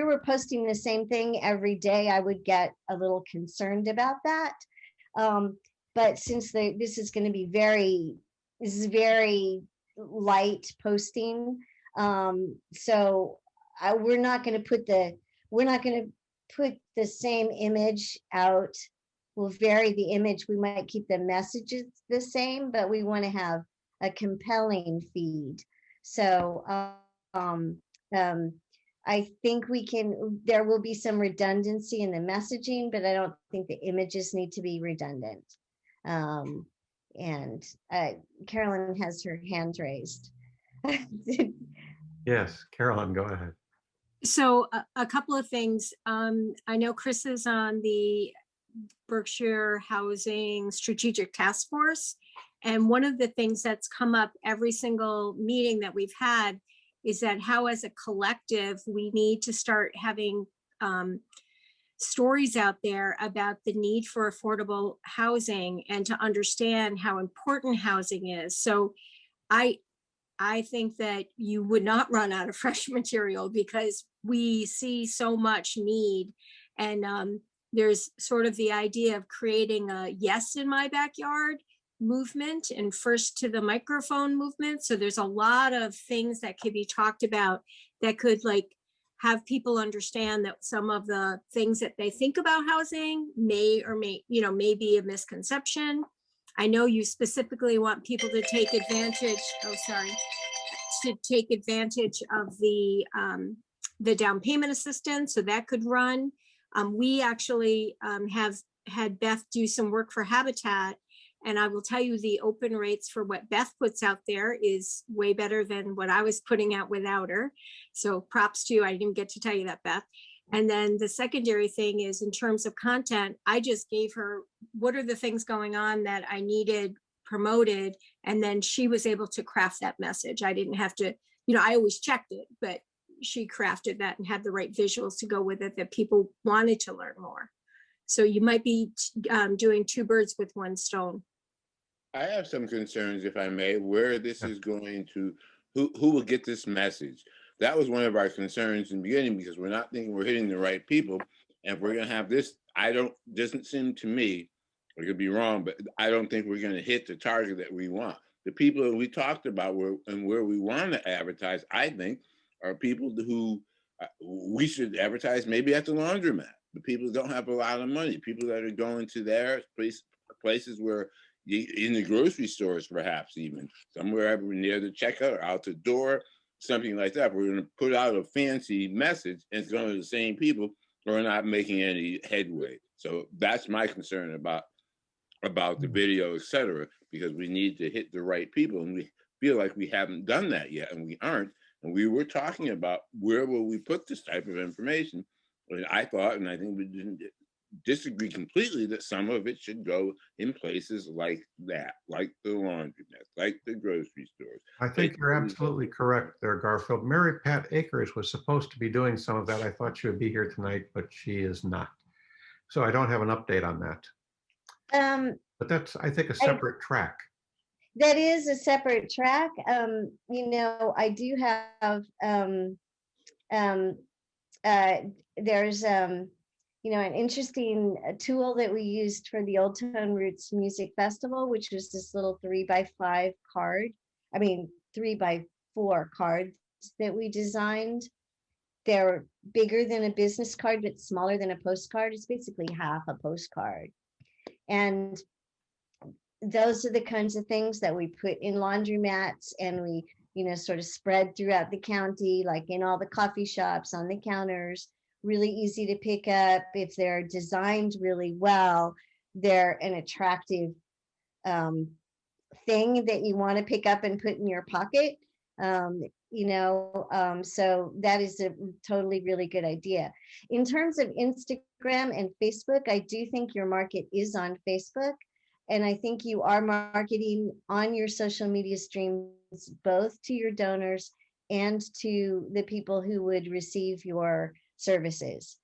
were posting the same thing every day, I would get a little concerned about that. But since this is going to be very light posting, so we're not going to put the same image out. We'll vary the image. We might keep the messages the same, but we want to have a compelling feed. So I think there will be some redundancy in the messaging, but I don't think the images need to be redundant. And Carolyn has her hand raised. Yes, Carolyn, go ahead. So a couple of things. I know Chris is on the Berkshire Housing Strategic Task Force. And one of the things that's come up every single meeting that we've had is that how as a collective, we need to start having stories out there about the need for affordable housing and to understand how important housing is. So I think that you would not run out of fresh material because we see so much need. And there's sort of the idea of creating a yes in my backyard movement and first to the microphone movement. So there's a lot of things that could be talked about that could like have people understand that some of the things that they think about housing may be a misconception. I know you specifically want people to take advantage, to take advantage of the down payment assistance, so that could run. We actually have had Beth do some work for Habitat, and I will tell you the open rates for what Beth puts out there is way better than what I was putting out without her. So props to you. I didn't get to tell you that, Beth. And then the secondary thing is in terms of content, I just gave her, what are the things going on that I needed promoted? And then she was able to craft that message. I didn't have to, I always checked it, but she crafted that and had the right visuals to go with it that people wanted to learn more. So you might be doing two birds with one stone. I have some concerns, if I may, where this is going to, who will get this message. That was one of our concerns in the beginning because we're not thinking we're hitting the right people. And if we're going to have this, doesn't seem to me, I could be wrong, but I don't think we're going to hit the target that we want. The people that we talked about where we want to advertise, I think, are people who we should advertise maybe at the laundromat. The people who don't have a lot of money, people that are going to their places where, in the grocery stores, perhaps even somewhere near the checkout or out the door, something like that. We're going to put out a fancy message and it's going to the same people who are not making any headway. So that's my concern about the video, etc., because we need to hit the right people, and we feel like we haven't done that yet, and we aren't. And we were talking about where will we put this type of information. And I thought, and I think we didn't disagree completely, that some of it should go in places like that, like the laundromat, like the grocery stores. I think you're absolutely correct there, Garfield. Mary Pat Akers was supposed to be doing some of that. I thought she would be here tonight, but she is not. So I don't have an update on that. But that's, I think, a separate track. That is a separate track. I do have, there's, an interesting tool that we used for the Old Tone Roots Music Festival, which was this little 3x5 card. 3x4 cards that we designed. They're bigger than a business card, but smaller than a postcard. It's basically half a postcard. And those are the kinds of things that we put in laundromats, and we, sort of spread throughout the county, like in all the coffee shops, on the counters, really easy to pick up. If they're designed really well, they're an attractive thing that you want to pick up and put in your pocket. So that is a totally really good idea. In terms of Instagram and Facebook, I do think your market is on Facebook. And I think you are marketing on your social media streams, both to your donors and to the people who would receive your services.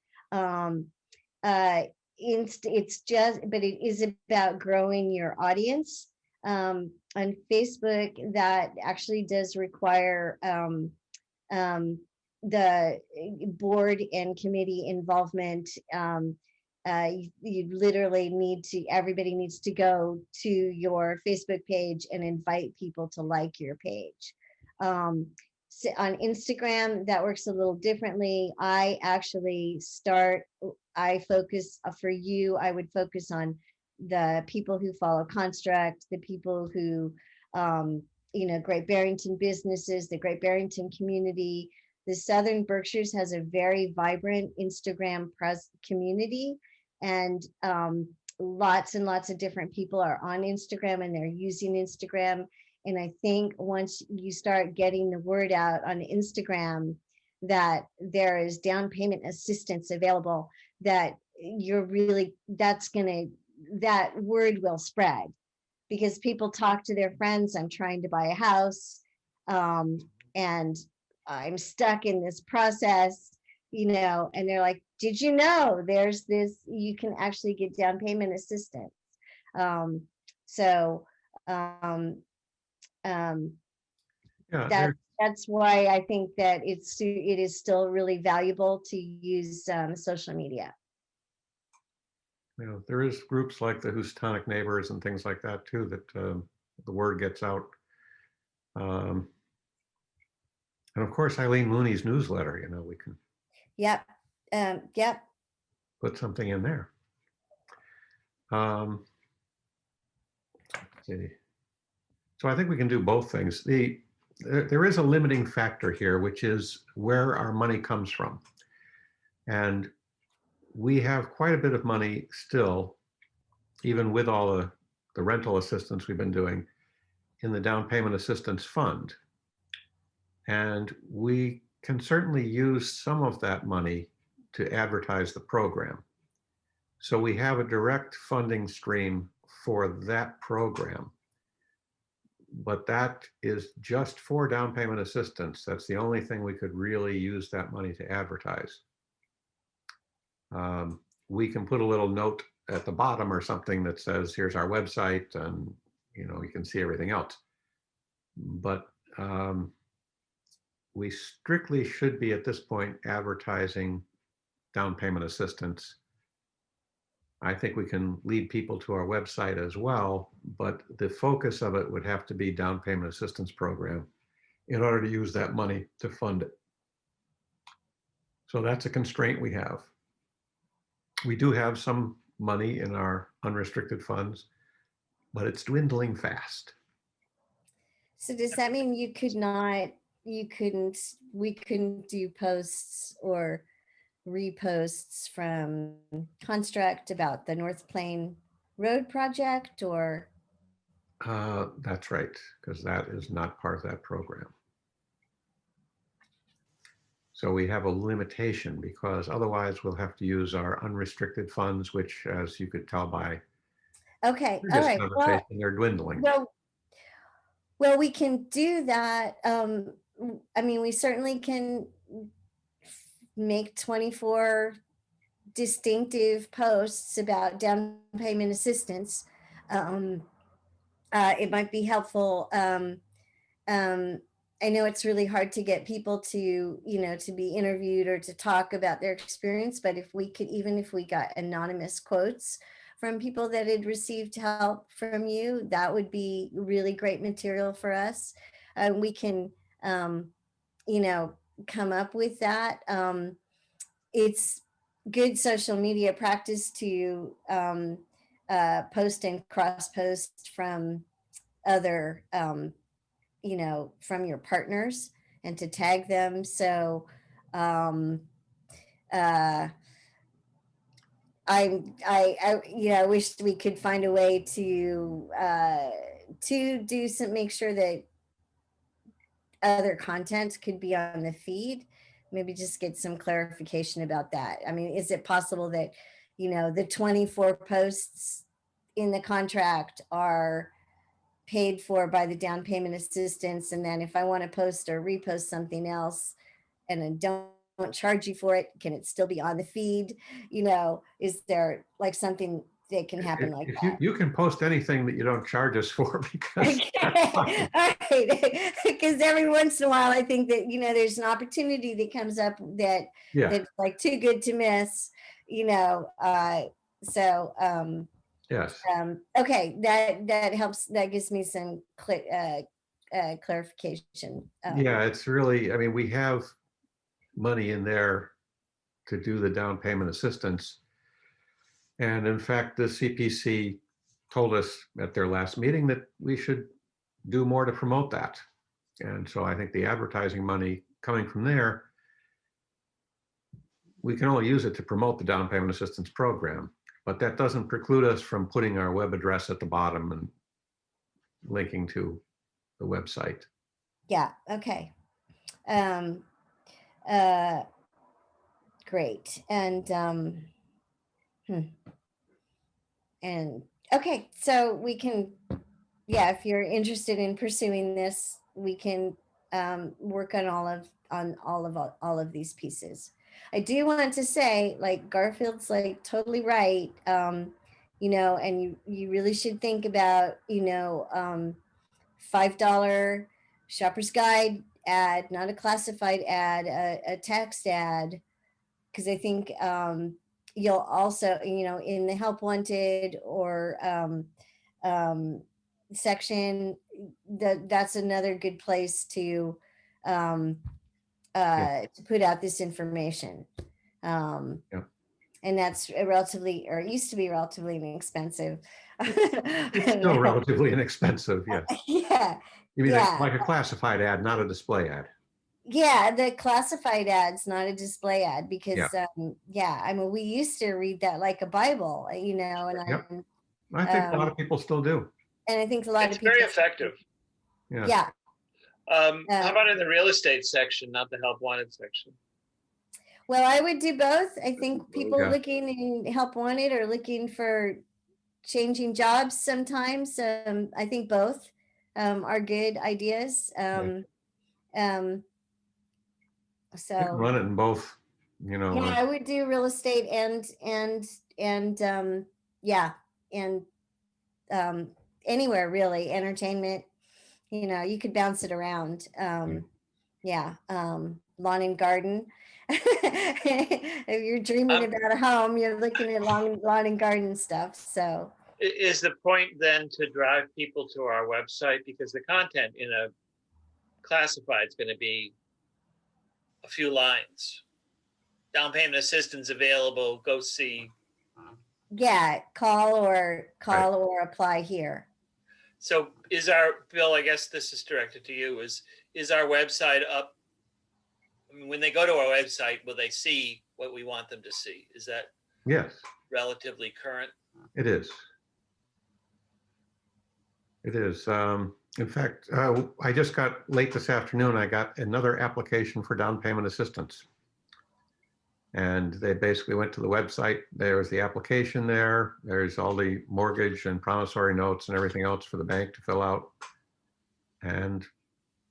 It's just, but it is about growing your audience. On Facebook, that actually does require the board and committee involvement. You literally everybody needs to go to your Facebook page and invite people to like your page. So on Instagram, that works a little differently. I focus for you, I would focus on the people who follow Construct, the people who, Great Barrington businesses, the Great Barrington community. The Southern Berkshires has a very vibrant Instagram community, and lots and lots of different people are on Instagram and they're using Instagram. And I think once you start getting the word out on Instagram that there is down payment assistance available, that that word will spread, because people talk to their friends, I'm trying to buy a house, and I'm stuck in this process. you know, and they're like, did you know there's this, you can actually get down payment assistance. So Yeah, that's why I think that it is still really valuable to use social media. you know, there is groups like the Houstonic Neighbors and things like that too, that the word gets out. And of course, Eileen Mooney's newsletter, you know, we can Yep. Yep. put something in there. Let's see. So I think we can do both things. There is a limiting factor here, which is where our money comes from. And we have quite a bit of money still, even with all the rental assistance we've been doing, in the down payment assistance fund. And we can certainly use some of that money to advertise the program. So we have a direct funding stream for that program. But that is just for down payment assistance. That's the only thing we could really use that money to advertise. We can put a little note at the bottom or something that says, here's our website, and you know, you can see everything else. But we strictly should be at this point advertising down payment assistance. I think we can lead people to our website as well, but the focus of it would have to be down payment assistance program in order to use that money to fund it. So that's a constraint we have. We do have some money in our unrestricted funds, but it's dwindling fast. So does that mean we couldn't do posts or reposts from Construct about the North Plain Road project, or? That's right, because that is not part of that program. So we have a limitation, because otherwise we'll have to use our unrestricted funds, which, as you could tell by Okay, all right. Well, they're dwindling. Well, we can do that. I mean, we certainly can make 24 distinctive posts about down payment assistance. It might be helpful. I know it's really hard to get people to, you know, to be interviewed or to talk about their experience, but if we could, even if we got anonymous quotes from people that had received help from you, that would be really great material for us. We can, you know, come up with that. It's good social media practice to post and cross post from other, you know, from your partners, and to tag them. So I you know, wish we could find a way to do some, make sure that other content could be on the feed. Maybe just get some clarification about that. I mean, is it possible that, you know, the 24 posts in the contract are paid for by the down payment assistance, and then if I want to post or repost something else and I don't charge you for it, can it still be on the feed? You know, is there like something that can happen like that? You can post anything that you don't charge us for, because all right, because every once in a while I think that, you know, there's an opportunity that comes up that that's like too good to miss, you know. So yes. Okay, that helps. That gives me some clarification. Yeah, it's really, I mean, we have money in there to do the down payment assistance. And in fact, the CPC told us at their last meeting that we should do more to promote that. And so I think the advertising money coming from there, we can only use it to promote the down payment assistance program, but that doesn't preclude us from putting our web address at the bottom and linking to the website. Yeah, okay. Great. And and okay, so we can, yeah, if you're interested in pursuing this, we can work on all of these pieces. I do want to say, like, Garfield's like totally right. You know, and you really should think about, you know, $5 shopper's guide ad, not a classified ad, a text ad, because I think you'll also, you know, in the help wanted or section, that's another good place um, to put out this information. Yeah. And that's a relatively, or it used to be relatively inexpensive. It's still relatively inexpensive, yeah. Yeah. You mean Yeah. like a classified ad, not a display ad? Yeah, the classified ad's not a display ad because, Yeah. yeah, I mean, we used to read that like a Bible, you know, and Yep. I think a lot of people still do. and I think a lot It's of people. very effective. Yeah. Yeah. How about in the real estate section, not the help wanted section? Well, I would do both. I think people Yeah. looking in help wanted or looking for changing jobs sometimes. I think both are good ideas. You can So run it in both, you know. yeah, I would do real estate and yeah, and anywhere really, entertainment. You know, you could bounce it around. Yeah, lawn and garden. If you're dreaming about a home, you're looking at lawn and garden stuff. So Is the point then to drive people to our website, because the content in a classified is going to be a few lines. Down payment assistance available. Go see. yeah, call or apply here. So is our Bill? I guess this is directed to you. Is our website up? I mean, when they go to our website, will they see what we want them to see? Is that Yes, relatively current? it is. It is. In fact, I just got late this afternoon, I got another application for down payment assistance. And they basically went to the website. There was the application there. There's all the mortgage and promissory notes and everything else for the bank to fill out. And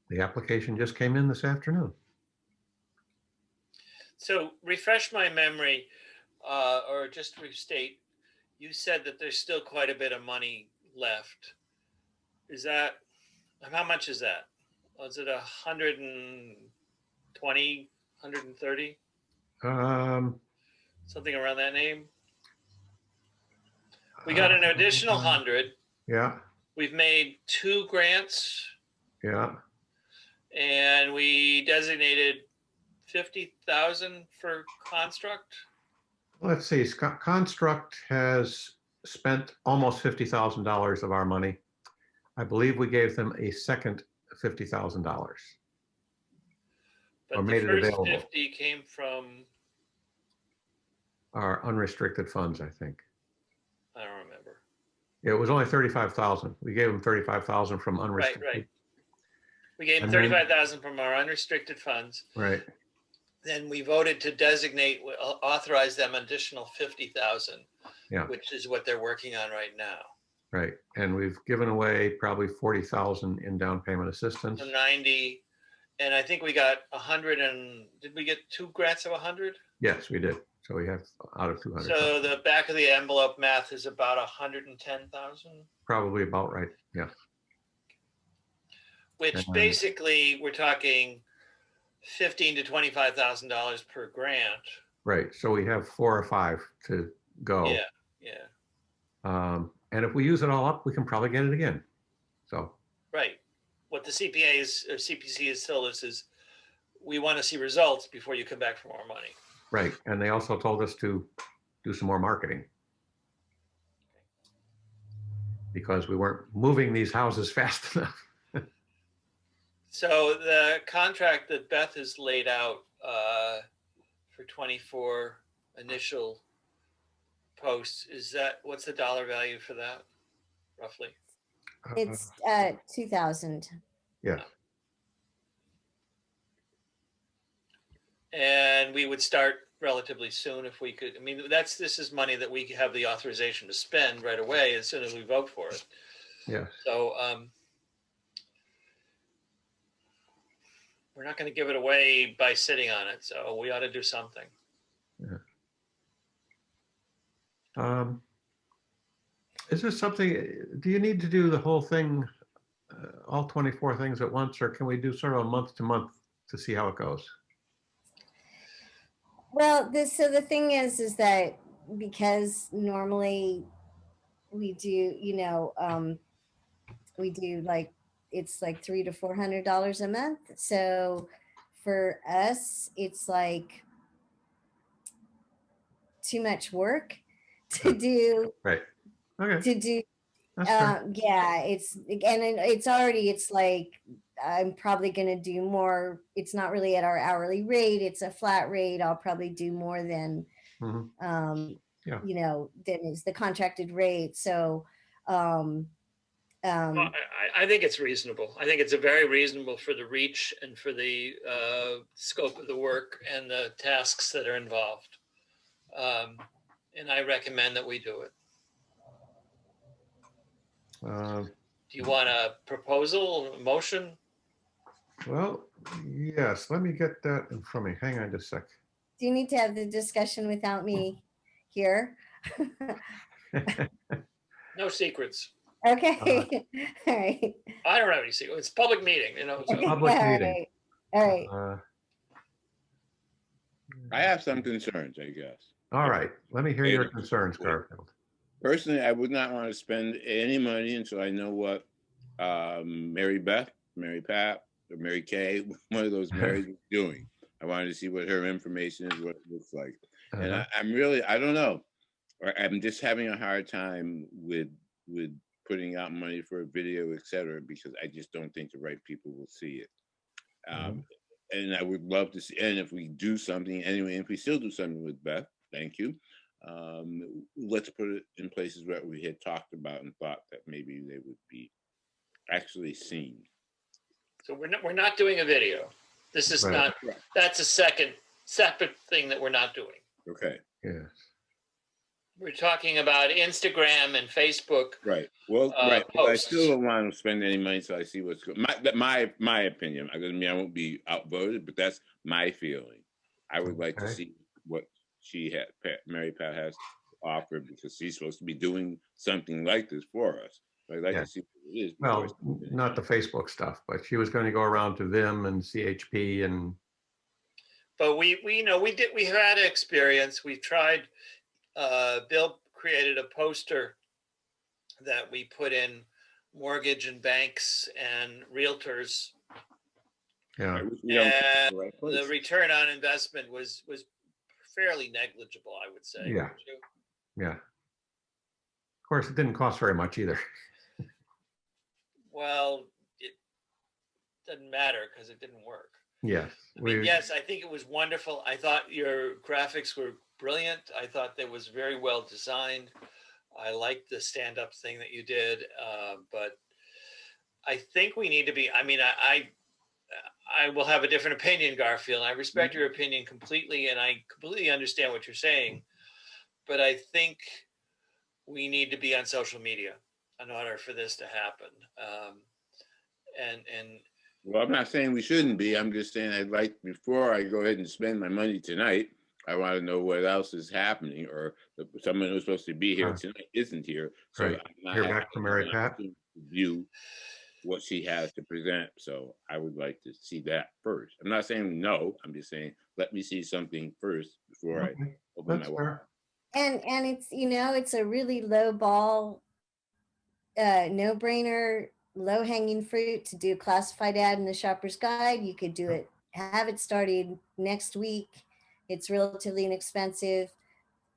the application just came in this afternoon. So refresh my memory, or just restate. You said that there's still quite a bit of money left. Is that, how much is that? Was it 120, 130? Something around that name? We got an additional 100. Yeah, We've made 2 grants yeah. and we designated 50,000 for Construct. Let's see, Construct has spent almost $50,000 of our money. I believe we gave them a second $50,000. But or the made it first available. 50 came from, Our unrestricted funds, I think. I don't remember. It was only 35,000. We gave them 35,000 from unrestricted. Right. We gave And 35,000 from our unrestricted funds. Right. Then we voted to designate, authorize them additional 50,000, Yeah. which is what they're working on right now. Right. And we've given away probably 40,000 in down payment assistance. So 90, and I think we got 100 and, did we get 2 grants of 100? Yes, we did. So we have out of 200. So the back of the envelope math is about 110,000, Probably about right. Yeah. which basically we're talking $15,000 to $25,000 per grant. Right. So we have 4 or 5 to go. Yeah. And if we use it all up, we can probably get it again. So. Right. What the CPC has told us is we want to see results before you come back for more money. Right. And they also told us to do some more marketing because we weren't moving these houses fast enough. So the contract that Beth has laid out for 24 initial posts, what's the dollar value for that, roughly? It's 2,000. Yeah. And we would start relatively soon if we could. I mean, this is money that we have the authorization to spend right away as soon as we vote for it. Yeah. So we're not going to give it away by sitting on it. So we ought to do something. Yeah. Is this something, do you need to do the whole thing, all 24 things at once, or can we do sort of a month to month to see how it goes? Well, so the thing is that because normally we do, we do like, it's like $300 to $400 a month. So for us, it's like too much work to do. Right. Okay. To do. That's fair. Yeah, it's already, it's like, I'm probably going to do more. It's not really at our hourly rate. It's a flat rate. I'll probably do more than, Yeah. than is the contracted rate. So, Well, I think it's reasonable. I think it's a very reasonable for the reach and for the scope of the work and the tasks that are involved. And I recommend that we do it. Do you want a proposal, a motion? Well, yes, let me get that in front of me. Hang on just a sec. do you need to have the discussion without me here? No secrets. Okay. All right. I don't have any secrets. It's a public meeting, you know. So. Public All meeting. right. All right. I have some concerns, I guess. All right. Let me hear your concerns, Garfield. Personally, I would not want to spend any money until I know what Mary Beth, Mary Pat, or Mary Kay, one of those Marys is doing. I wanted to see what her information is, what it looks like. And I'm really, I don't know. I'm just having a hard time with putting out money for a video, et cetera, because I just don't think the right people will see it. And I would love to see, and if we do something, anyway, if we still do something with Beth, thank you. Let's put it in places where we had talked about and thought that maybe they would be actually seen. So we're not doing a video. This is not, that's a separate thing that we're not doing. Okay. Yes. We're talking about Instagram and Facebook. Right. Well, right. But I Posts. still don't want to spend any money until I see what's going. My opinion. I mean, I won't be outvoted, but that's my feeling. I would like to see what Mary Pat has to offer, because she's supposed to be doing something like this for us. So I'd like to see what it is. Well, not the Facebook stuff, but she was going to go around to Vim and CHP and. But we had experience. We've tried. Bill created a poster that we put in mortgage and banks and realtors. Yeah. And the return on investment was fairly negligible, I would say. Yeah. Yeah. Of course, it didn't cost very much either. Well, it doesn't matter because it didn't work. Yes. I mean, yes, I think it was wonderful. I thought your graphics were brilliant. I thought that was very well designed. I liked the stand-up thing that you did, but I think we need to be. I mean, I will have a different opinion, Garfield. I respect your opinion completely, and I completely understand what you're saying. But I think we need to be on social media in order for this to happen. Well, I'm not saying we shouldn't be. I'm just saying I'd like, before I go ahead and spend my money tonight, I want to know what else is happening, or someone who's supposed to be here tonight isn't here. So right. Hear back from Mary Pat. View what she has to present. So I would like to see that first. I'm not saying no. I'm just saying let me see something first before I open my wallet. And it's, it's a really low ball, no brainer, low hanging fruit to do a classified ad in the Shopper's Guide. You could do it, have it started next week. It's relatively inexpensive.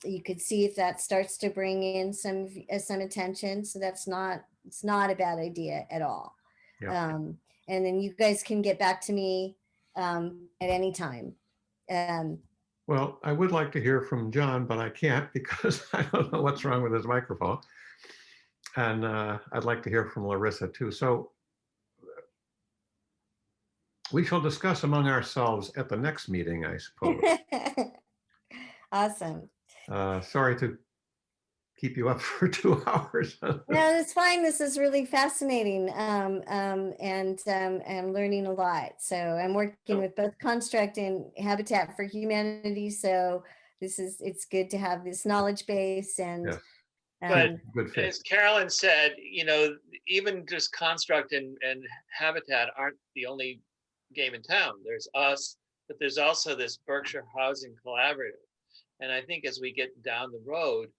You could see if that starts to bring in some attention. So it's not a bad idea at all. Yeah. And then you guys can get back to me at any time. Well, I would like to hear from John, but I can't because I don't know what's wrong with his microphone. And I'd like to hear from Larissa too. So we shall discuss among ourselves at the next meeting, I suppose. Awesome. Sorry to keep you up for 2 hours. No, that's fine. This is really fascinating. And I'm learning a lot. So I'm working with both Construct and Habitat for Humanity. So it's good to have this knowledge base and Yes. But Good fit. as Carolyn said, even just Construct and Habitat aren't the only game in town. There's us, but there's also this Berkshire Housing Collaborative. And I think as we get down the road,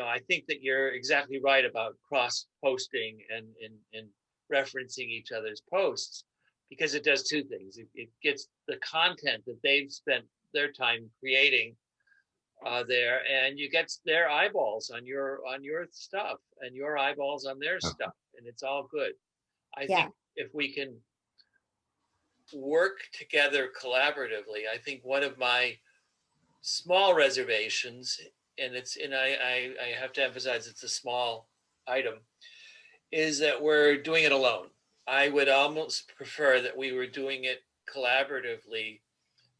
I think that you're exactly right about cross-posting and referencing each other's posts, because it does two things. It gets the content that they've spent their time creating there, and you get their eyeballs on your stuff and your eyeballs on their stuff, and it's all good. I think if we can work together collaboratively, I think one of my small reservations, and I have to emphasize it's a small item, is that we're doing it alone. I would almost prefer that we were doing it collaboratively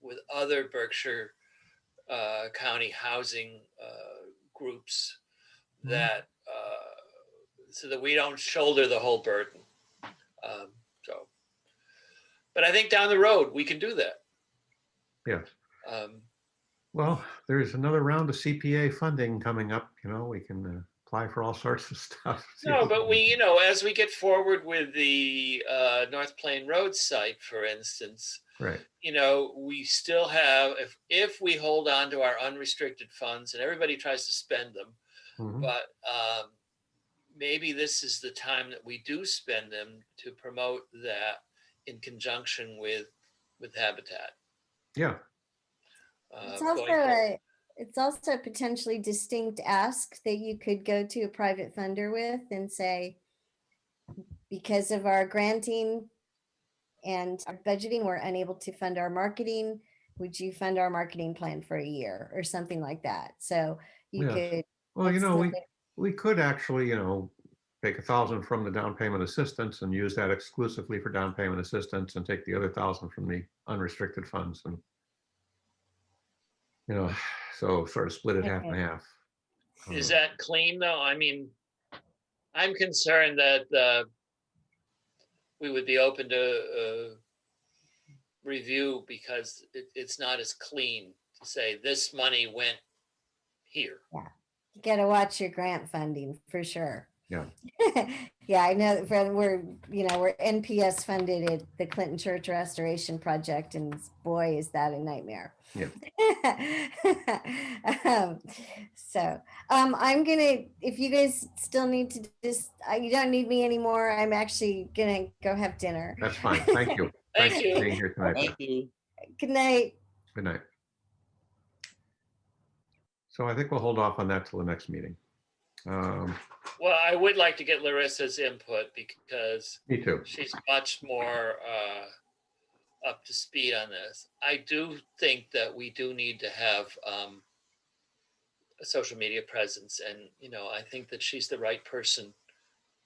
with other Berkshire County housing groups, that so that we don't shoulder the whole burden. But I think down the road we can do that. Yes. Well, there's another round of CPA funding coming up. We can apply for all sorts of stuff. No, but as we get forward with the North Plain Road site, for instance, right. We still have, if we hold on to our unrestricted funds, and everybody tries to spend them, but maybe this is the time that we do spend them to promote that in conjunction with Habitat. Yeah. It's also a potentially distinct ask that you could go to a private funder with and say, because of our granting and our budgeting, we're unable to fund our marketing. Would you fund our marketing plan for a year or something like that? So you could. Well, we could actually, take 1,000 from the down payment assistance and use that exclusively for down payment assistance, and take the other 1,000 from the unrestricted funds, and so sort of split it half and half. Is that clean though? I mean, I'm concerned that we would be open to review, because it's not as clean to say this money went here. Yeah, you got to watch your grant funding for sure. Yeah. Yeah, I know that we're NPS funded at the Clinton Church Restoration Project, and boy, is that a nightmare. Yeah. I'm gonna, if you guys still need to you don't need me anymore. I'm actually gonna go have dinner. That's fine. Thank you. Thank you. For being here tonight. Thank you. Good night. Good night. So I think we'll hold off on that till the next meeting. Well, I would like to get Larissa's input, because Me too. she's much more up to speed on this. I do think that we do need to have a social media presence, and I think that she's the right person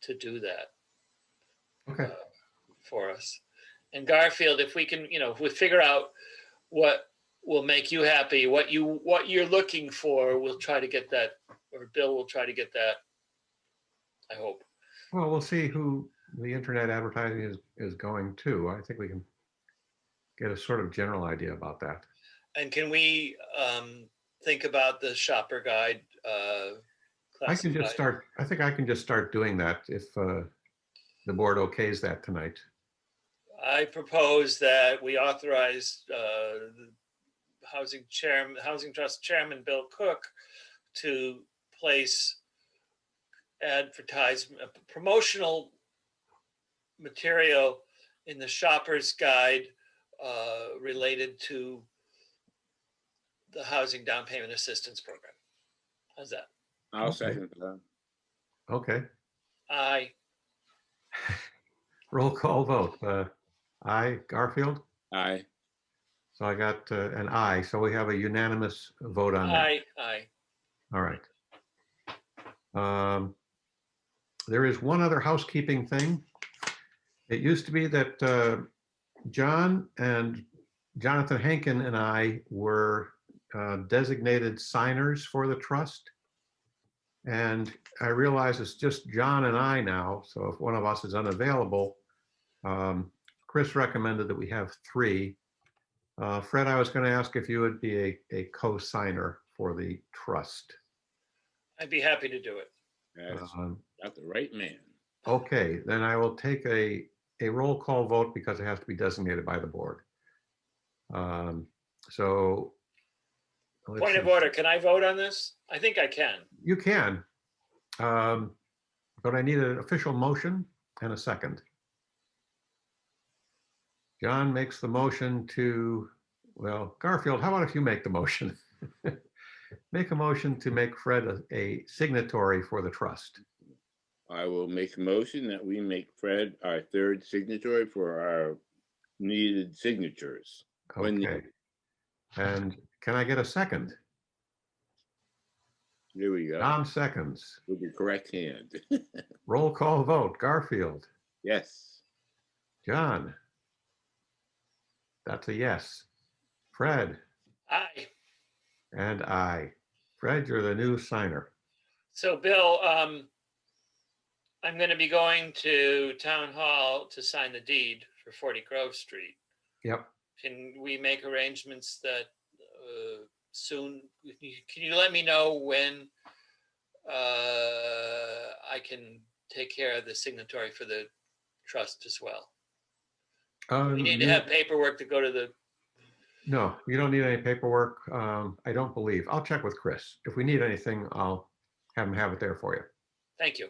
to do that. Okay. For us. And Garfield, if we can, if we figure out what will make you happy, what you're looking for, we'll try to get that, or Bill will try to get that, I hope. Well, we'll see who the internet advertising is going to. I think we can get a sort of general idea about that. And can we think about the shopper guide? I can just start. I think I can just start doing that if the board okays that tonight. I propose that we authorize the Housing Trust Chairman Bill Cook to place promotional material in the shopper's guide related to the housing down payment assistance program. How's that? I'll second that. Okay. Aye. Roll call vote. Aye, Garfield? Aye. So I got an aye. So we have a unanimous vote on that. Aye, aye. All right. There is one other housekeeping thing. It used to be that John and Jonathan Hankin and I were designated signers for the trust. And I realize it's just John and I now, so if one of us is unavailable, Chris recommended that we have 3. Fred, I was going to ask if you would be a co-signer for the trust. I'd be happy to do it. That's got the right man. Okay, then I will take a roll call vote because it has to be designated by the board. So. let's Point of see. order, can I vote on this? I think I can. You can, but I need an official motion and a second. John makes the motion to, well, Garfield, how about if you make the motion? Make a motion to make Fred a signatory for the trust. I will make a motion that we make Fred our 3rd signatory for our needed signatures. When Okay. And can I get a second? There we go. John seconds. With the correct hand. Roll call vote. Garfield. Yes. John. That's a yes. Fred. Aye. And I. Fred, you're the new signer. So Bill, I'm going to be going to town hall to sign the deed for 40 Grove Street. Yep. Can we make arrangements that soon? Can you let me know when I can take care of the signatory for the trust as well? We need to have paperwork to go to the. No, you don't need any paperwork. I don't believe. I'll check with Chris. If we need anything, I'll have him have it there for you. Thank you.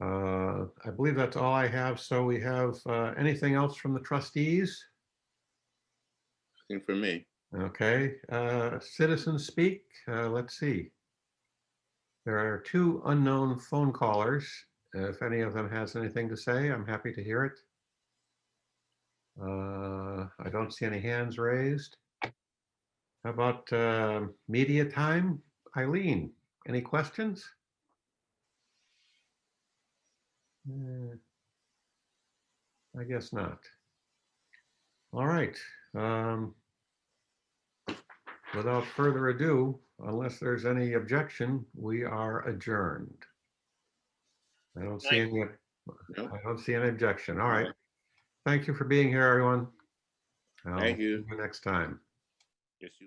I believe that's all I have. So we have anything else from the trustees? Nothing for me. Okay. Citizens speak. Let's see. There are 2 unknown phone callers. If any of them has anything to say, I'm happy to hear it. I don't see any hands raised. How about media time? Eileen, any questions? I guess not. All right. Without further ado, unless there's any objection, we are adjourned. I don't see any. I don't see any objection. All right. Thank you for being here, everyone. Thank you. See you next time. Yes, you